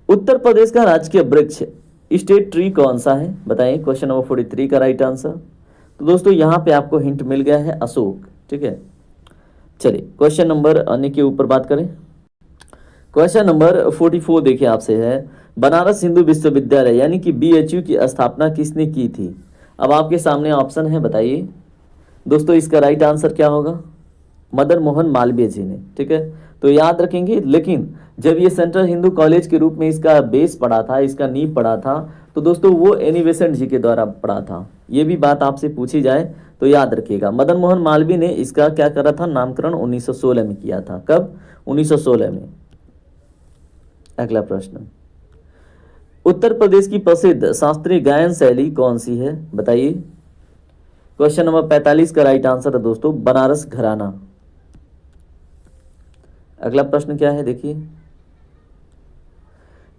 उत्तर प्रदेश का राजकीय वृक्ष स्टेट ट्री कौन सा है? बताइए। क्वेश्चन नंबर 43 का राइट आंसर। तो दोस्तों यहाँ पे आपको हिंट मिल गया है, अशोक, ठीक है। चलिए क्वेश्चन नंबर अन्य के ऊपर बात करें। क्वेश्चन नंबर 44 देखिए आपसे है, बनारस हिंदू विश्वविद्यालय यानी कि बीएचयू की स्थापना किसने की थी? अब आपके सामने ऑप्शन है, बताइए। दोस्तों इसका राइट आंसर क्या होगा? मदन मोहन मालवीय जी ने, ठीक है। तो याद रखेंगे, लेकिन जब ये सेंट्रल हिंदू कॉलेज के रूप में इसका बेस पड़ा था, इसका नींव पड़ा था, तो दोस्तों वो एनी बेसेंट जी के द्वारा पड़ा था। ये भी बात आपसे पूछी जाए तो याद रखिएगा, मदन मोहन मालवीय ने इसका क्या करा था? नामकरण 1916 में किया था। कब? 1916 में। अगला प्रश्न, उत्तर प्रदेश की प्रसिद्ध शास्त्रीय गायन शैली कौन सी है? बताइए। क्वेश्चन नंबर 45 का राइट आंसर है दोस्तों बनारस घराना। अगला प्रश्न क्या है देखिए,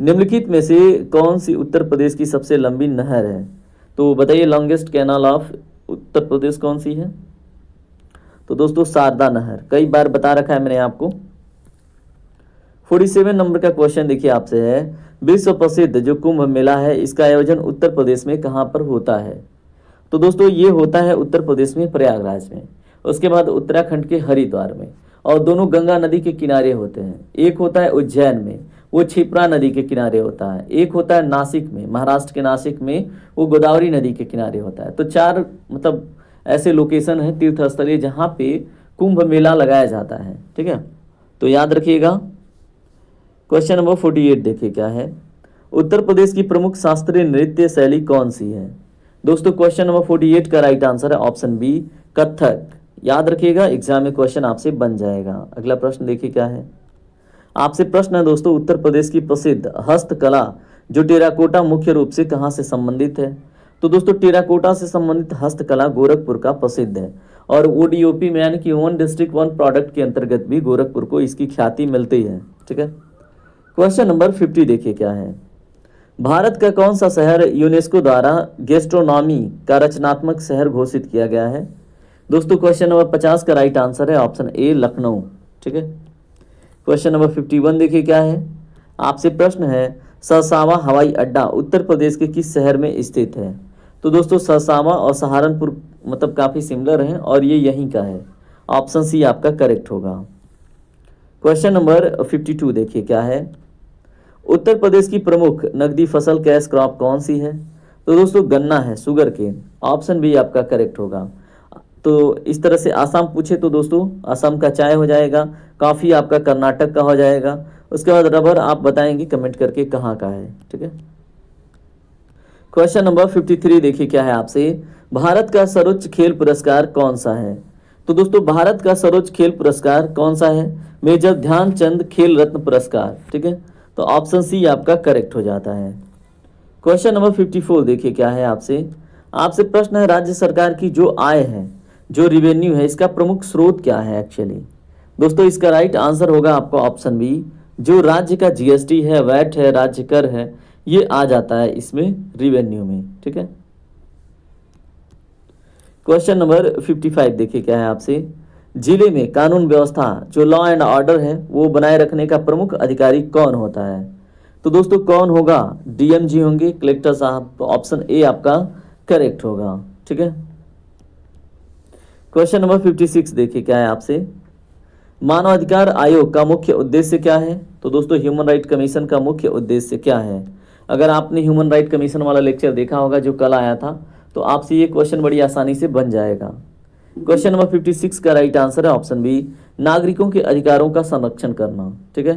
निम्नलिखित में से कौन सी उत्तर प्रदेश की सबसे लंबी नहर है? तो बताइए longest canal of Uttar Pradesh कौन सी है? तो दोस्तों शारदा नहर, कई बार बता रखा है मैंने आपको। 47 नंबर का क्वेश्चन देखिए आपसे है, विश्व प्रसिद्ध जो कुंभ मेला है इसका आयोजन उत्तर प्रदेश में कहाँ पर होता है? तो दोस्तों ये होता है उत्तर प्रदेश में प्रयागराज में, उसके बाद उत्तराखंड के हरिद्वार में, और दोनों गंगा नदी के किनारे होते हैं। एक होता है उज्जैन में, वो क्षिप्रा नदी के किनारे होता है। एक होता है नासिक में, महाराष्ट्र के नासिक में, वो गोदावरी नदी के किनारे होता है। तो चार मतलब ऐसे लोकेशन है तीर्थ स्थलीय जहाँ पे कुंभ मेला लगाया जाता है, ठीक है, तो याद रखिएगा। क्वेश्चन नंबर 48 देखिए क्या है, उत्तर प्रदेश की प्रमुख शास्त्रीय नृत्य शैली कौन सी है? दोस्तों क्वेश्चन नंबर 48 का राइट आंसर है ऑप्शन बी, कथक। याद रखिएगा, एग्जाम में क्वेश्चन आपसे बन जाएगा। अगला प्रश्न देखिए क्या है, आपसे प्रश्न है दोस्तों, उत्तर प्रदेश की प्रसिद्ध हस्तकला जो टेराकोटा मुख्य रूप से कहाँ से संबंधित है? तो दोस्तों टेराकोटा से संबंधित हस्तकला गोरखपुर का प्रसिद्ध है, और ओडीओपी में यानी कि वन डिस्ट्रिक्ट वन प्रोडक्ट के अंतर्गत भी गोरखपुर को इसकी ख्याति मिलती है, ठीक है। क्वेश्चन नंबर 50 देखिए क्या है, भारत का कौन सा शहर यूनेस्को द्वारा गैस्ट्रोनॉमी का रचनात्मक शहर घोषित किया गया है? दोस्तों क्वेश्चन नंबर 50 का राइट आंसर है ऑप्शन ए, लखनऊ, ठीक है। क्वेश्चन नंबर 51 देखिए क्या है, आपसे प्रश्न है, सरसावा हवाई अड्डा उत्तर प्रदेश के किस शहर में स्थित है? तो दोस्तों सरसावा और सहारनपुर मतलब काफ़ी सिमिलर हैं और ये यहीं का है, ऑप्शन सी आपका करेक्ट होगा। क्वेश्चन नंबर 52 देखिए क्या है, उत्तर प्रदेश की प्रमुख नकदी फसल कैश क्रॉप कौन सी है? तो दोस्तों गन्ना है, शुगर केन, ऑप्शन बी आपका करेक्ट होगा। तो इस तरह से आसाम पूछे तो दोस्तों आसाम का चाय हो जाएगा, कॉफ़ी आपका कर्नाटक का हो जाएगा, उसके बाद रबर आप बताएंगे कमेंट करके कहाँ का है, ठीक है। क्वेश्चन नंबर 53 देखिए क्या है आपसे, भारत का सर्वोच्च खेल पुरस्कार कौन सा है? तो दोस्तों भारत का सर्वोच्च खेल पुरस्कार कौन सा है? मेजर ध्यानचंद खेल रत्न पुरस्कार, ठीक है, तो ऑप्शन सी आपका करेक्ट हो जाता है। क्वेश्चन नंबर 54 देखिए क्या है आपसे, आपसे प्रश्न है, राज्य सरकार की जो आय है, जो रिवेन्यू है, इसका प्रमुख स्रोत क्या है एक्चुअली? दोस्तों इसका राइट आंसर होगा आपका ऑप्शन बी, जो राज्य का जीएसटी है, वैट है, राज्य कर है, ये आ जाता है इसमें रिवेन्यू में, ठीक है। क्वेश्चन नंबर 55 देखिए क्या है आपसे, जिले में कानून व्यवस्था जो लॉ एंड ऑर्डर है वो बनाए रखने का प्रमुख अधिकारी कौन होता है? तो दोस्तों कौन होगा? डीएमजी होंगे, कलेक्टर साहब, तो ऑप्शन ए आपका करेक्ट होगा, ठीक है। क्वेश्चन नंबर 56 देखिए क्या है आपसे, मानवाधिकार आयोग का मुख्य उद्देश्य क्या है? तो दोस्तों ह्यूमन राइट कमीशन का मुख्य उद्देश्य क्या है? अगर आपने ह्यूमन राइट कमीशन वाला लेक्चर देखा होगा जो कल आया था, तो आपसे ये क्वेश्चन बड़ी आसानी से बन जाएगा। क्वेश्चन नंबर 56 का राइट आंसर है ऑप्शन बी, नागरिकों के अधिकारों का संरक्षण करना, ठीक है,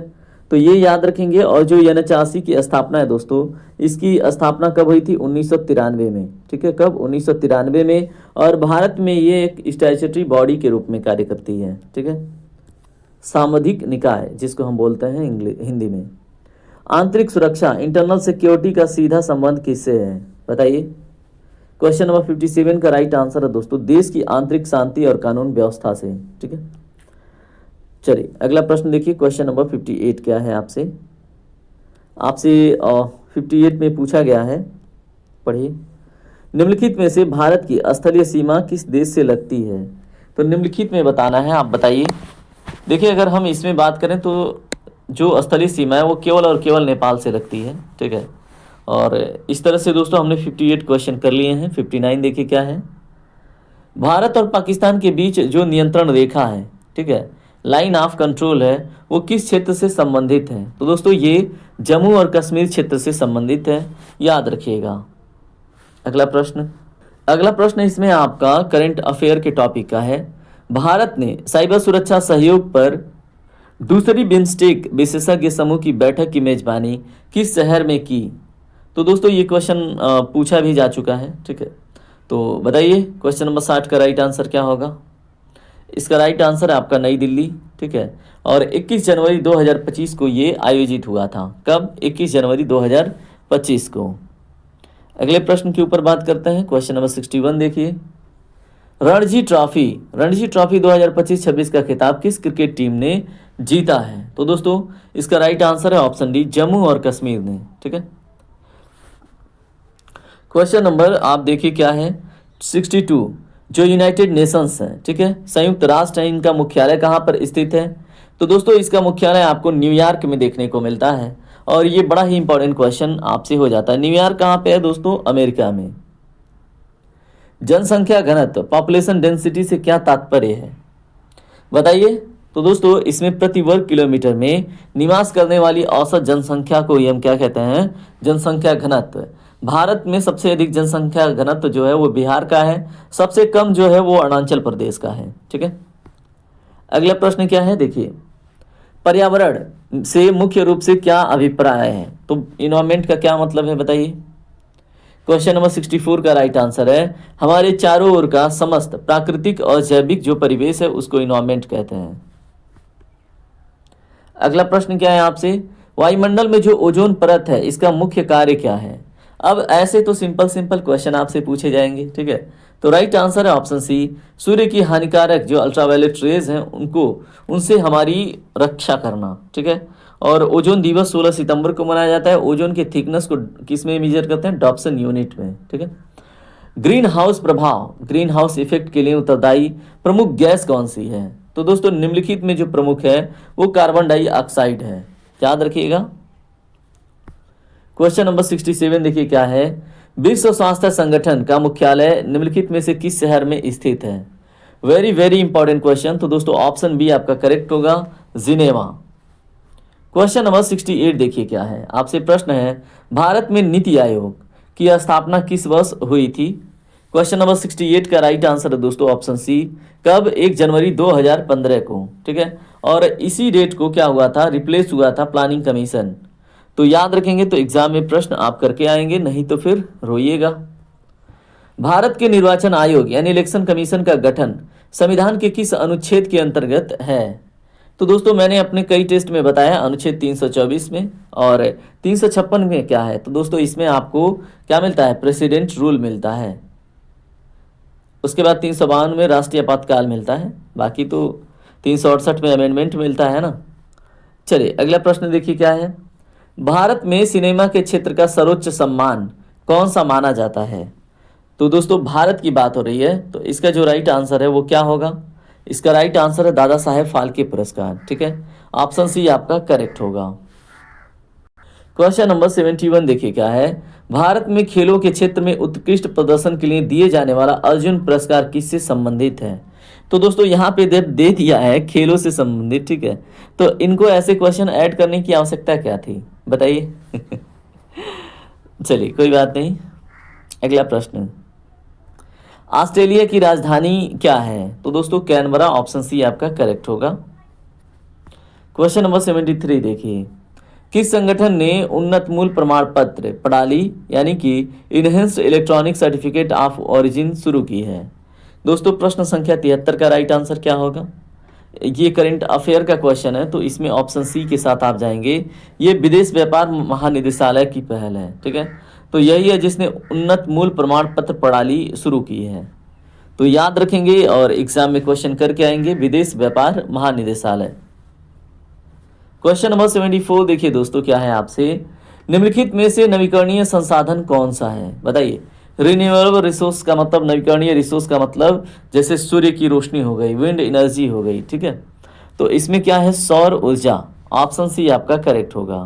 तो ये याद रखेंगे। और जो एनएचआरसी की स्थापना है दोस्तों, इसकी स्थापना कब हुई थी? 1993 में, ठीक है, कब? 1993 में, और भारत में ये एक स्टैट्यूटरी बॉडी के रूप में कार्य करती है, ठीक है, सामधिक निकाय जिसको हम बोलते हैं हिंदी में। आंतरिक सुरक्षा, इंटरनल सिक्योरिटी का सीधा संबंध किससे है? बताइए। क्वेश्चन नंबर 57 का राइट आंसर है दोस्तों, देश की आंतरिक शांति और कानून व्यवस्था से, ठीक है। चलिए अगला प्रश्न देखिए, क्वेश्चन नंबर 58 क्या है आपसे 58 में पूछा गया है, पढ़िए, निम्नलिखित में से भारत की स्थलीय सीमा किस देश से लगती है? तो निम्नलिखित में बताना है, आप बताइए। देखिए अगर हम इसमें बात करें तो जो स्थलीय सीमा है वो केवल और केवल नेपाल से लगती है, ठीक है। और इस तरह से दोस्तों हमने 58 क्वेश्चन कर लिए हैं। 59 देखिए क्या है, भारत और पाकिस्तान के बीच जो नियंत्रण रेखा है, ठीक है, लाइन ऑफ कंट्रोल है, वो किस क्षेत्र से संबंधित है? तो दोस्तों ये जम्मू और कश्मीर क्षेत्र से संबंधित है, याद रखिएगा। अगला प्रश्न इसमें आपका करंट अफेयर के टॉपिक का है, भारत ने साइबर सुरक्षा सहयोग पर दूसरी बिम्स्टेक विशेषज्ञ समूह की बैठक की मेजबानी किस शहर में की? तो दोस्तों ये क्वेश्चन पूछा भी जा चुका है, ठीक है, तो बताइए क्वेश्चन नंबर 60 का राइट आंसर क्या होगा? इसका राइट आंसर है आपका नई दिल्ली, ठीक है, और 21 जनवरी 2025 को ये आयोजित हुआ था। कब? 21 जनवरी 2025 को। अगले प्रश्न के ऊपर बात करते हैं, क्वेश्चन नंबर 61 देखिए, रणजी ट्रॉफी 2025-26 का खिताब किस क्रिकेट टीम ने जीता है? तो दोस्तों इसका राइट आंसर है ऑप्शन डी, जम्मू और कश्मीर ने। ठीक है, क्वेश्चन नंबर आप देखिए क्या है 62, जो यूनाइटेड नेशंस है, ठीक है, संयुक्त राष्ट्र है, इनका मुख्यालय कहाँ पर स्थित है? तो दोस्तों इसका मुख्यालय आपको न्यूयॉर्क में देखने को मिलता है। और ये बड़ा ही इंपॉर्टेंट क्वेश्चन आपसे हो जाता है, न्यूयॉर्क कहाँ पे है दोस्तों? अमेरिका में। जनसंख्या घनत्व, पॉपुलेशन डेंसिटी से क्या तात्पर्य है बताइए? तो दोस्तों इसमें प्रति वर्ग किलोमीटर में निवास करने वाली औसत जनसंख्या को ही हम क्या कहते हैं? जनसंख्या घनत्व। भारत में सबसे अधिक जनसंख्या घनत्व जो है वो बिहार का है, सबसे कम जो है वो अरुणाचल प्रदेश का है। ठीक है, अगला प्रश्न क्या है देखिए, पर्यावरण से मुख्य रूप से क्या अभिप्राय है? तो इन्वायरमेंट का क्या मतलब है बताइए? क्वेश्चन नंबर 64 का राइट आंसर है हमारे चारों ओर का समस्त प्राकृतिक और जैविक जो परिवेश है उसको इन्वायरमेंट कहते हैं। अगला प्रश्न क्या है आपसे, वायुमंडल में जो ओजोन परत है इसका मुख्य कार्य क्या है? अब ऐसे तो सिंपल सिंपल क्वेश्चन आपसे पूछे जाएंगे। ठीक है, तो राइट आंसर है ऑप्शन सी, सूर्य की हानिकारक जो अल्ट्रावायलेट रेज हैं उनसे हमारी रक्षा करना। ठीक है, और ओजोन दिवस 16 सितंबर को मनाया जाता है। ओजोन के थिकनेस को किस में मेजर करते हैं? डॉप्सन यूनिट में। ठीक है, ग्रीन हाउस प्रभाव, ग्रीन हाउस इफेक्ट के लिए उत्तरदायी प्रमुख गैस कौन सी है? तो दोस्तों निम्नलिखित में जो प्रमुख है वो कार्बन डाइऑक्साइड है, याद रखिएगा। क्वेश्चन नंबर 67 देखिए क्या है, विश्व स्वास्थ्य संगठन का मुख्यालय निम्नलिखित में से किस शहर में स्थित है? Very very important question. तो दोस्तों ऑप्शन बी आपका करेक्ट होगा, जिनेवा। क्वेश्चन नंबर 68 देखिए क्या है, आपसे प्रश्न है भारत में नीति आयोग की स्थापना किस वर्ष हुई थी? क्वेश्चन नंबर 68 का राइट आंसर है दोस्तों ऑप्शन सी, कब? 1 जनवरी 2015 को। ठीक है, और इसी डेट को क्या हुआ था? रिप्लेस हुआ था प्लानिंग कमीशन। तो याद रखेंगे तो एग्जाम में प्रश्न आप करके आएंगे, नहीं तो फिर रोइएगा। भारत के निर्वाचन आयोग यानी इलेक्शन कमीशन का गठन संविधान के किस अनुच्छेद के अंतर्गत है? तो दोस्तों मैंने अपने कई टेस्ट में बताया, अनुच्छेद 324 में, और 356 में क्या है? तो दोस्तों इसमें आपको क्या मिलता है? प्रेसिडेंट रूल मिलता है। उसके बाद 352 में राष्ट्रीय आपातकाल मिलता है, बाकी तो 368 में अमेंडमेंट मिलता है ना। चलिए अगला प्रश्न देखिए क्या है, भारत में सिनेमा के क्षेत्र का सर्वोच्च सम्मान कौन सा माना जाता है? तो दोस्तों भारत की बात हो रही है, तो इसका जो राइट आंसर है वो क्या होगा? इसका राइट आंसर है दादा साहेब फाल्के पुरस्कार। ठीक है, ऑप्शन सी आपका करेक्ट होगा। क्वेश्चन नंबर 71 देखिए क्या है, भारत में खेलों के क्षेत्र में उत्कृष्ट प्रदर्शन के लिए दिए जाने वाला अर्जुन पुरस्कार किससे संबंधित है? तो दोस्तों यहाँ पे दे दिया है खेलों से संबंधित। ठीक है, तो इनको ऐसे क्वेश्चन ऐड करने की आवश्यकता क्या थी बताइए? चलिए कोई बात नहीं, अगला प्रश्न, ऑस्ट्रेलिया की राजधानी क्या है? तो दोस्तों कैनबरा, ऑप्शन सी आपका करेक्ट होगा। क्वेश्चन नंबर 73 देखिए, किस संगठन ने उन्नत मूल प्रमाण पत्र प्रणाली यानी कि enhanced electronic certificate of origin शुरू की है? दोस्तों प्रश्न संख्या 73 का राइट आंसर क्या होगा? ये करंट अफेयर का क्वेश्चन है, तो इसमें ऑप्शन सी के साथ आप जाएंगे। ये विदेश व्यापार महानिदेशालय की पहल है। ठीक है, तो यही है जिसने उन्नत मूल प्रमाण पत्र प्रणाली शुरू की है। तो याद रखेंगे और एग्जाम में क्वेश्चन करके आएंगे, विदेश व्यापार महानिदेशालय। क्वेश्चन नंबर 74 देखिए दोस्तों क्या है आपसे, निम्नलिखित में से नवीकरणीय संसाधन कौन सा है बताइए? रिन्यूएबल रिसोर्स का मतलब, नवीकरणीय रिसोर्स का मतलब जैसे सूर्य की रोशनी हो गई, विंड एनर्जी हो गई। ठीक है, तो इसमें क्या है? सौर ऊर्जा, ऑप्शन सी आपका करेक्ट होगा।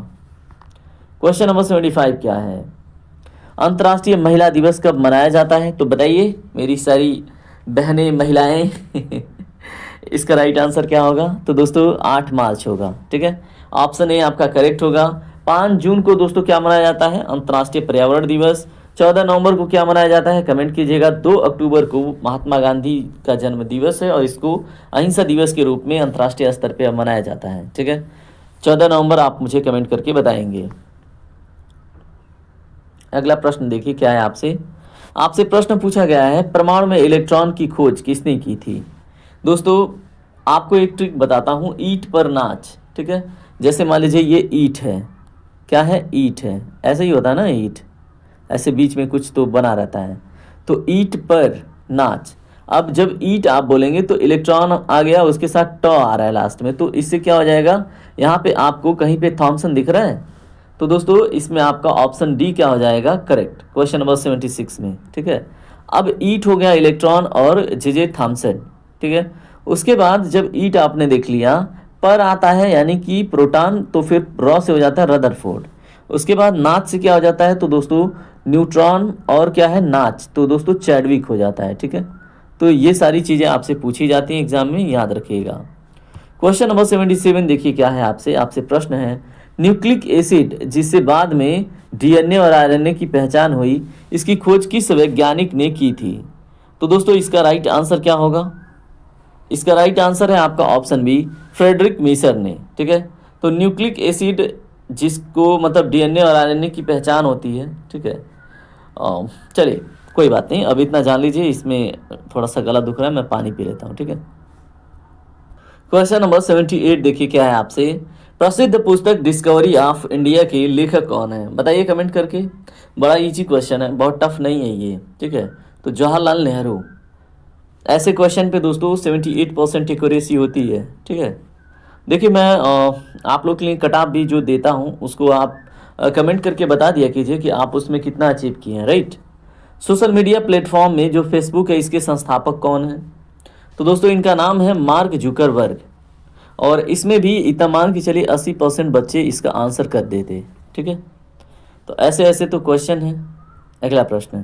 क्वेश्चन नंबर 75 क्या है, अंतर्राष्ट्रीय महिला दिवस कब मनाया जाता है? तो बताइए मेरी सारी बहनें महिलाएं। इसका राइट आंसर क्या होगा? तो दोस्तों 8 मार्च होगा। ठीक है, ऑप्शन ए आपका करेक्ट होगा। 5 जून को दोस्तों क्या मनाया जाता है? अंतर्राष्ट्रीय पर्यावरण दिवस। 14 नवंबर को क्या मनाया जाता है? कमेंट कीजिएगा। 2 अक्टूबर को महात्मा गांधी का जन्म दिवस है और इसको अहिंसा दिवस के रूप में अंतर्राष्ट्रीय स्तर पर मनाया जाता है। ठीक है, 14 नवंबर आप मुझे कमेंट करके बताएंगे। अगला प्रश्न देखिए क्या है आपसे प्रश्न पूछा गया है, परमाणु में इलेक्ट्रॉन की खोज किसने की थी? दोस्तों आपको एक ट्रिक बताता हूँ, ईंट पर नाच। ठीक है, जैसे मान लीजिए ये ईंट है, क्या है? ईंट है, ऐसे ही होता है ना, ईंट ऐसे बीच में कुछ तो बना रहता है, तो ईंट पर नाच। अब जब ईट आप बोलेंगे तो इलेक्ट्रॉन आ गया, उसके साथ ट आ रहा है लास्ट में, तो इससे क्या हो जाएगा, यहाँ पे आपको कहीं पे थॉमसन दिख रहा है, तो दोस्तों इसमें आपका ऑप्शन डी क्या हो जाएगा करेक्ट, क्वेश्चन नंबर 76 में। ठीक है, अब ईट हो गया इलेक्ट्रॉन और जे थॉमसन। ठीक है, उसके बाद जब ईट आपने देख लिया, पर आता है यानी कि प्रोटॉन, तो फिर रॉ से हो जाता है रदरफोर्ड। उसके बाद नाच से क्या हो जाता है, तो दोस्तों न्यूट्रॉन और क्या है नाच, तो दोस्तों चैडविक हो जाता है। ठीक है, तो ये सारी चीज़ें आपसे पूछी जाती हैं एग्जाम में, याद रखिएगा। क्वेश्चन नंबर 77 देखिए क्या है, आपसे आपसे प्रश्न है, न्यूक्लिक एसिड जिससे बाद में डीएनए और आरएनए की पहचान हुई, इसकी खोज किस वैज्ञानिक ने की थी। तो दोस्तों इसका राइट आंसर क्या होगा, इसका राइट आंसर है आपका ऑप्शन बी, फ्रेडरिक मीसर ने। ठीक है, तो न्यूक्लिक एसिड जिसको मतलब डीएनए और आरएनए की पहचान होती है। ठीक है, चलिए कोई बात नहीं, अब इतना जान लीजिए, इसमें थोड़ा सा गला दुख रहा है, मैं पानी पी लेता हूँ। ठीक है, क्वेश्चन नंबर 78 देखिए क्या है आपसे, प्रसिद्ध पुस्तक डिस्कवरी ऑफ इंडिया के लेखक कौन है, बताइए कमेंट करके। बड़ा इजी क्वेश्चन है, बहुत टफ नहीं है ये। ठीक है, तो जवाहरलाल नेहरू। ऐसे क्वेश्चन पे दोस्तों 78% एक्यूरेसी होती है। ठीक है, देखिए मैं आप लोग के लिए कट ऑफ भी जो देता हूँ उसको आप कमेंट करके बता दिया कीजिए कि आप उसमें कितना अचीव किए हैं। राइट, सोशल मीडिया प्लेटफॉर्म में जो फेसबुक है इसके संस्थापक कौन है, तो दोस्तों इनका नाम है मार्क जुकरबर्ग, और इसमें भी इतना मान के चलिए 80% बच्चे इसका आंसर कर देते। ठीक है, तो ऐसे ऐसे तो क्वेश्चन है। अगला प्रश्न,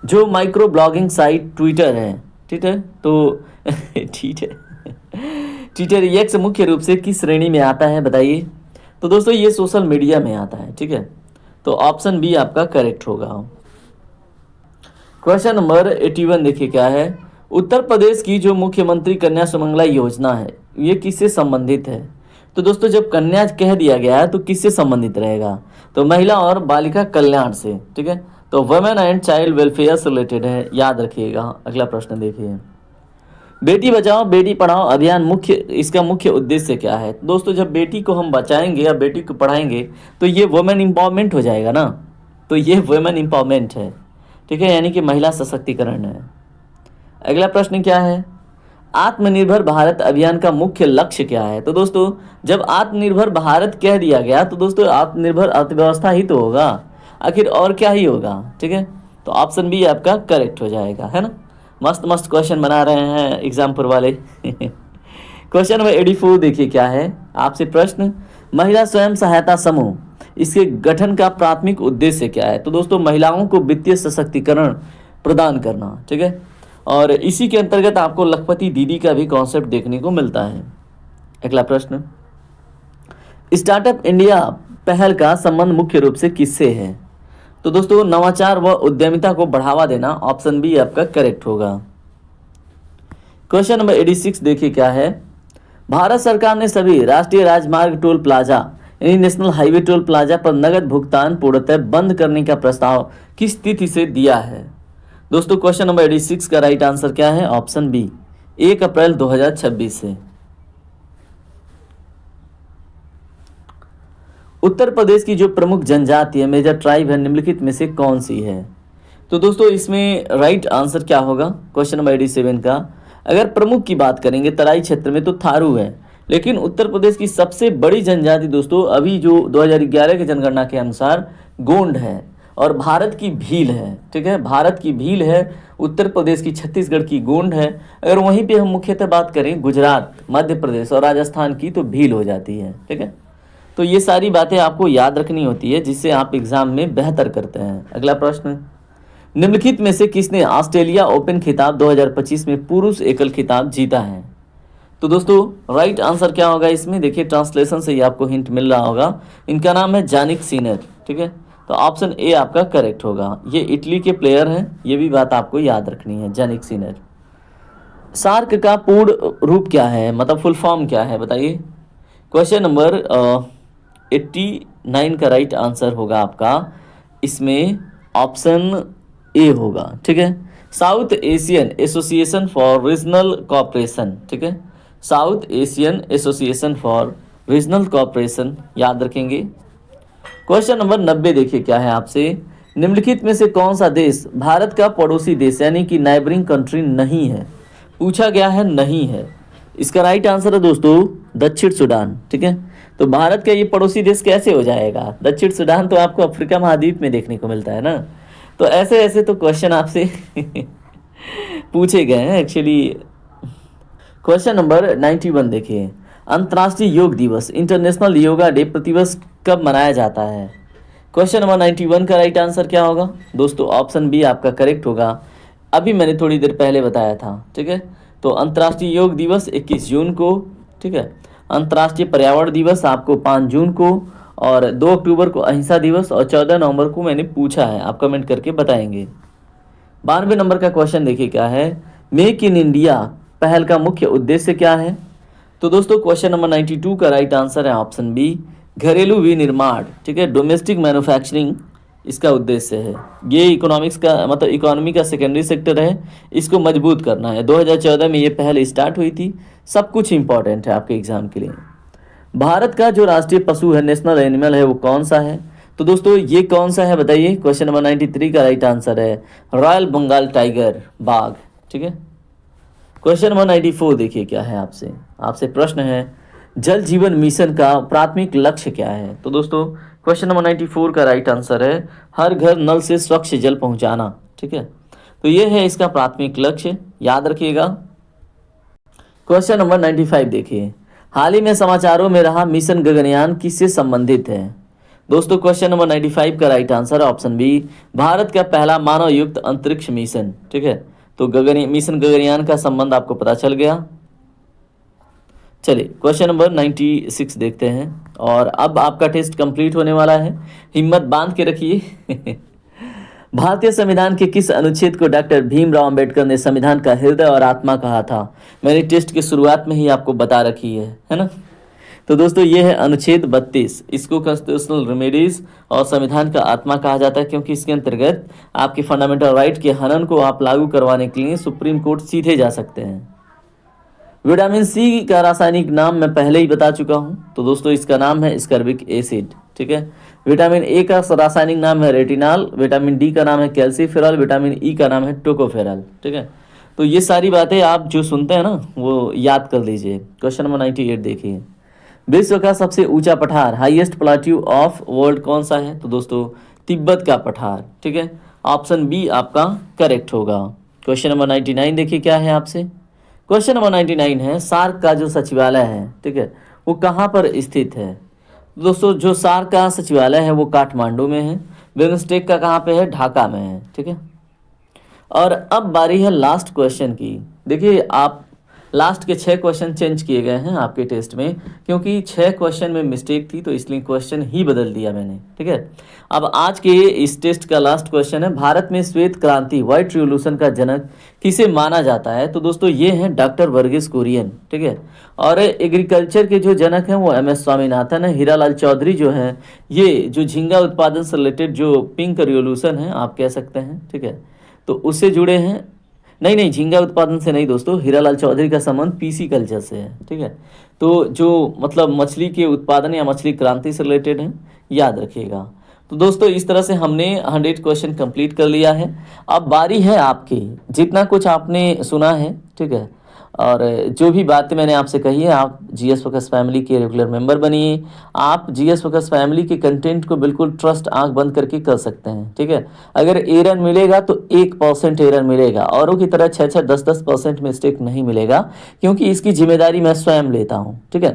जो माइक्रो ब्लॉगिंग साइट ट्विटर है, ठीक है, तो ठीक है, ट्विटर एक्स मुख्य रूप से किस श्रेणी में आता है बताइए। तो दोस्तों ये सोशल मीडिया में आता है। ठीक है, तो ऑप्शन बी आपका करेक्ट होगा। क्वेश्चन नंबर 81 देखिए क्या है, उत्तर प्रदेश की जो मुख्यमंत्री कन्या सुमंगला योजना है ये किससे संबंधित है। तो दोस्तों जब कन्या कह दिया गया है तो किससे संबंधित रहेगा, तो महिला और बालिका कल्याण से। ठीक है, तो वुमेन एंड चाइल्ड वेलफेयर से रिलेटेड है, याद रखिएगा। अगला प्रश्न देखिए, बेटी बचाओ बेटी पढ़ाओ अभियान इसका मुख्य उद्देश्य क्या है। दोस्तों जब बेटी को हम बचाएंगे या बेटी को पढ़ाएंगे तो ये वुमेन एम्पावरमेंट हो जाएगा ना, तो ये वुमेन एम्पावरमेंट है। ठीक है, यानी कि महिला सशक्तिकरण है। अगला प्रश्न क्या है, आत्मनिर्भर भारत अभियान का मुख्य लक्ष्य क्या है। तो दोस्तों जब आत्मनिर्भर भारत कह दिया गया तो दोस्तों आत्मनिर्भर अर्थव्यवस्था ही तो होगा, आखिर और क्या ही होगा। ठीक है, तो ऑप्शन बी आपका करेक्ट हो जाएगा, है ना। मस्त मस्त क्वेश्चन बना रहे हैं एग्जामपुर वाले। क्वेश्चन नंबर 84 देखिए क्या है आपसे प्रश्न, महिला स्वयं सहायता समूह इसके गठन का प्राथमिक उद्देश्य क्या है। तो दोस्तों महिलाओं को वित्तीय सशक्तिकरण प्रदान करना। ठीक है, और इसी के अंतर्गत आपको लखपति दीदी का भी कॉन्सेप्ट देखने को मिलता है। अगला प्रश्न, स्टार्टअप इंडिया पहल का संबंध मुख्य रूप से किससे है। तो दोस्तों नवाचार व उद्यमिता को बढ़ावा देना, ऑप्शन बी आपका करेक्ट होगा। क्वेश्चन नंबर 86 देखिए क्या है, भारत सरकार ने सभी राष्ट्रीय राजमार्ग टोल प्लाजा यानी नेशनल हाईवे टोल प्लाजा पर नगद भुगतान पूर्णतः बंद करने का प्रस्ताव किस तिथि से दिया है। दोस्तों क्वेश्चन नंबर 86 का राइट आंसर क्या है, ऑप्शन बी 1 अप्रैल 2026 से। उत्तर प्रदेश की जो प्रमुख जनजाति है मेजर ट्राइब है निम्नलिखित में से कौन सी है। तो दोस्तों इसमें राइट आंसर क्या होगा क्वेश्चन नंबर 87 का, अगर प्रमुख की बात करेंगे तराई क्षेत्र में तो थारू है, लेकिन उत्तर प्रदेश की सबसे बड़ी जनजाति दोस्तों अभी जो 2011 की जनगणना के अनुसार गोंड है और भारत की भील है। ठीक है, भारत की भील है, उत्तर प्रदेश की छत्तीसगढ़ की गोंड है। अगर वहीं पे हम मुख्यतः बात करें गुजरात मध्य प्रदेश और राजस्थान की तो भील हो जाती है। ठीक है, तो ये सारी बातें आपको याद रखनी होती है जिससे आप एग्जाम में बेहतर करते हैं। अगला प्रश्न, निम्नलिखित में से किसने ऑस्ट्रेलिया ओपन खिताब 2025 में पुरुष एकल खिताब जीता है। तो दोस्तों राइट आंसर क्या होगा इसमें, देखिए ट्रांसलेशन से ही आपको हिंट मिल रहा होगा, इनका नाम है जानिक सिनर। ठीक है, तो ऑप्शन ए आपका करेक्ट होगा, ये इटली के प्लेयर हैं, ये भी बात आपको याद रखनी है, जानिक सिनर। सार्क का पूर्ण रूप क्या है, मतलब फुल फॉर्म क्या है बताइए। क्वेश्चन नंबर 89 का राइट आंसर होगा आपका इसमें ऑप्शन ए होगा। ठीक है, south Asian association for regional cooperation. ठीक है, south Asian association for regional cooperation याद रखेंगे। क्वेश्चन नंबर 90 देखिए क्या है आपसे, निम्नलिखित में से कौन सा देश भारत का पड़ोसी देश यानी कि नाइबरिंग कंट्री नहीं है। पूछा गया है नहीं है। इसका राइट आंसर है दोस्तों दक्षिण सूडान। ठीक है, तो भारत का ये पड़ोसी देश कैसे हो जाएगा? दक्षिण सूडान तो आपको अफ्रीका महाद्वीप में देखने को मिलता है ना। तो ऐसे ऐसे तो क्वेश्चन आपसे पूछे गए हैं एक्चुअली। क्वेश्चन नंबर 91 देखिए, अंतर्राष्ट्रीय योग दिवस इंटरनेशनल योगा डे प्रतिवर्ष कब मनाया जाता है? क्वेश्चन नंबर 91 का राइट आंसर क्या होगा दोस्तों? ऑप्शन बी आपका करेक्ट होगा। अभी मैंने थोड़ी देर पहले बताया था। ठीक है, तो अंतर्राष्ट्रीय योग दिवस 21 जून को। ठीक है, अंतर्राष्ट्रीय पर्यावरण दिवस आपको 5 जून को, और 2 अक्टूबर को अहिंसा दिवस, और 14 नवंबर को मैंने पूछा है, आप कमेंट करके बताएंगे। 92 नंबर का क्वेश्चन देखिए क्या है, मेक इन इंडिया पहल का मुख्य उद्देश्य क्या है? तो दोस्तों क्वेश्चन नंबर 92 का राइट आंसर है ऑप्शन बी घरेलू विनिर्माण। ठीक है, डोमेस्टिक मैन्युफैक्चरिंग इसका उद्देश्य है। ये इकोनॉमिक्स का मतलब इकोनॉमी का सेकेंडरी सेक्टर है, इसको मजबूत करना है। 2014 में ये पहल स्टार्ट हुई थी। सब कुछ इंपॉर्टेंट है आपके एग्जाम के लिए। भारत का जो राष्ट्रीय पशु है, नेशनल एनिमल है, वो कौन सा है? तो दोस्तों ये कौन सा है बताइए? क्वेश्चन नंबर 93 का राइट आंसर है रॉयल बंगाल टाइगर, बाघ। ठीक है, क्वेश्चन नंबर 94 देखिए क्या है आपसे प्रश्न है, जल जीवन मिशन का प्राथमिक लक्ष्य क्या है? तो दोस्तों क्वेश्चन नंबर 94 का राइट आंसर है हर घर नल से स्वच्छ जल पहुंचाना। ठीक है, तो ये है इसका प्राथमिक लक्ष्य, याद रखिएगा। क्वेश्चन नंबर 95 देखिए, हाल ही में समाचारों में रहा मिशन गगनयान किससे संबंधित है? दोस्तों क्वेश्चन नंबर 95 का राइट आंसर है ऑप्शन बी भारत का पहला मानव युक्त अंतरिक्ष मिशन। ठीक है, तो मिशन गगनयान का संबंध आपको पता चल गया। चलिए क्वेश्चन नंबर 96 देखते हैं, और अब आपका टेस्ट कंप्लीट होने वाला है, हिम्मत बांध के रखिए। भारतीय संविधान के किस अनुच्छेद को डॉक्टर भीमराव अंबेडकर ने संविधान का हृदय और आत्मा कहा था? मैंने टेस्ट की शुरुआत में ही आपको बता रखी है ना। तो दोस्तों ये है अनुच्छेद 32। इसको कॉन्स्टिट्यूशनल रेमेडीज और संविधान का आत्मा कहा जाता है, क्योंकि इसके अंतर्गत आपके फंडामेंटल राइट के हनन को आप लागू करवाने के लिए सुप्रीम कोर्ट सीधे जा सकते हैं। विटामिन सी का रासायनिक नाम मैं पहले ही बता चुका हूं, तो दोस्तों इसका नाम है स्कर्बिक एसिड। ठीक है, विटामिन ए का रासायनिक नाम है रेटिनॉल, विटामिन डी का नाम है कैल्सीफेरॉल, विटामिन ई का नाम है टोकोफेरॉल। ठीक है, तो ये सारी बातें आप जो सुनते हैं ना वो याद कर लीजिए। क्वेश्चन नंबर 98 देखिए, विश्व का सबसे ऊंचा पठार हाईएस्ट प्लाट्यू ऑफ वर्ल्ड कौन सा है? तो दोस्तों तिब्बत का पठार। ठीक है, ऑप्शन बी आपका करेक्ट होगा। क्वेश्चन नंबर 99 देखिए क्या है आपसे। क्वेश्चन नंबर 99 है सार्क का जो सचिवालय है, ठीक है, वो कहाँ पर स्थित है? दोस्तों जो सार्क का सचिवालय है वो काठमांडू में है। बिम्स्टेक का कहाँ पे है? ढाका में है। ठीक है, और अब बारी है लास्ट क्वेश्चन की। देखिए आप लास्ट के 6 क्वेश्चन चेंज किए गए हैं आपके टेस्ट में, क्योंकि 6 क्वेश्चन में मिस्टेक थी, तो इसलिए क्वेश्चन ही बदल दिया मैंने। ठीक है, अब आज के इस टेस्ट का लास्ट क्वेश्चन है, भारत में श्वेत क्रांति व्हाइट रिवोल्यूशन का जनक किसे माना जाता है? तो दोस्तों ये हैं डॉक्टर वर्गीस कुरियन। ठीक है, और एग्रीकल्चर के जो जनक हैं वो MS स्वामीनाथन है। हीरालाल चौधरी जो हैं, ये जो झींगा उत्पादन से रिलेटेड जो पिंक रिवोल्यूशन है आप कह सकते हैं। ठीक है, तो उससे जुड़े हैं। नहीं, झींगा उत्पादन से नहीं दोस्तों, हीरालाल चौधरी का संबंध PC कल्चर से है। ठीक है, तो जो मतलब मछली के उत्पादन या मछली क्रांति से रिलेटेड है, याद रखिएगा। तो दोस्तों इस तरह से हमने 100 क्वेश्चन कंप्लीट कर लिया है। अब बारी है आपकी, जितना कुछ आपने सुना है, ठीक है, और जो भी बातें मैंने आपसे कही है, आप GS फोकस फैमिली के रेगुलर मेंबर बनिए। आप GS फोकस फैमिली के कंटेंट को बिल्कुल ट्रस्ट आंख बंद करके कर सकते हैं। ठीक है, अगर एरर मिलेगा तो 1% एरर मिलेगा, औरों की तरह 6-6, 10-10% मिस्टेक नहीं मिलेगा, क्योंकि इसकी जिम्मेदारी मैं स्वयं लेता हूँ। ठीक है,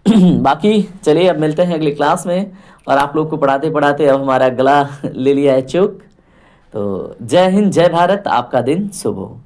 बाकी चलिए अब मिलते हैं अगले क्लास में, और आप लोग को पढ़ाते पढ़ाते अब हमारा गला ले लिया है चुक। तो जय हिंद, जय भारत, आपका दिन शुभ हो।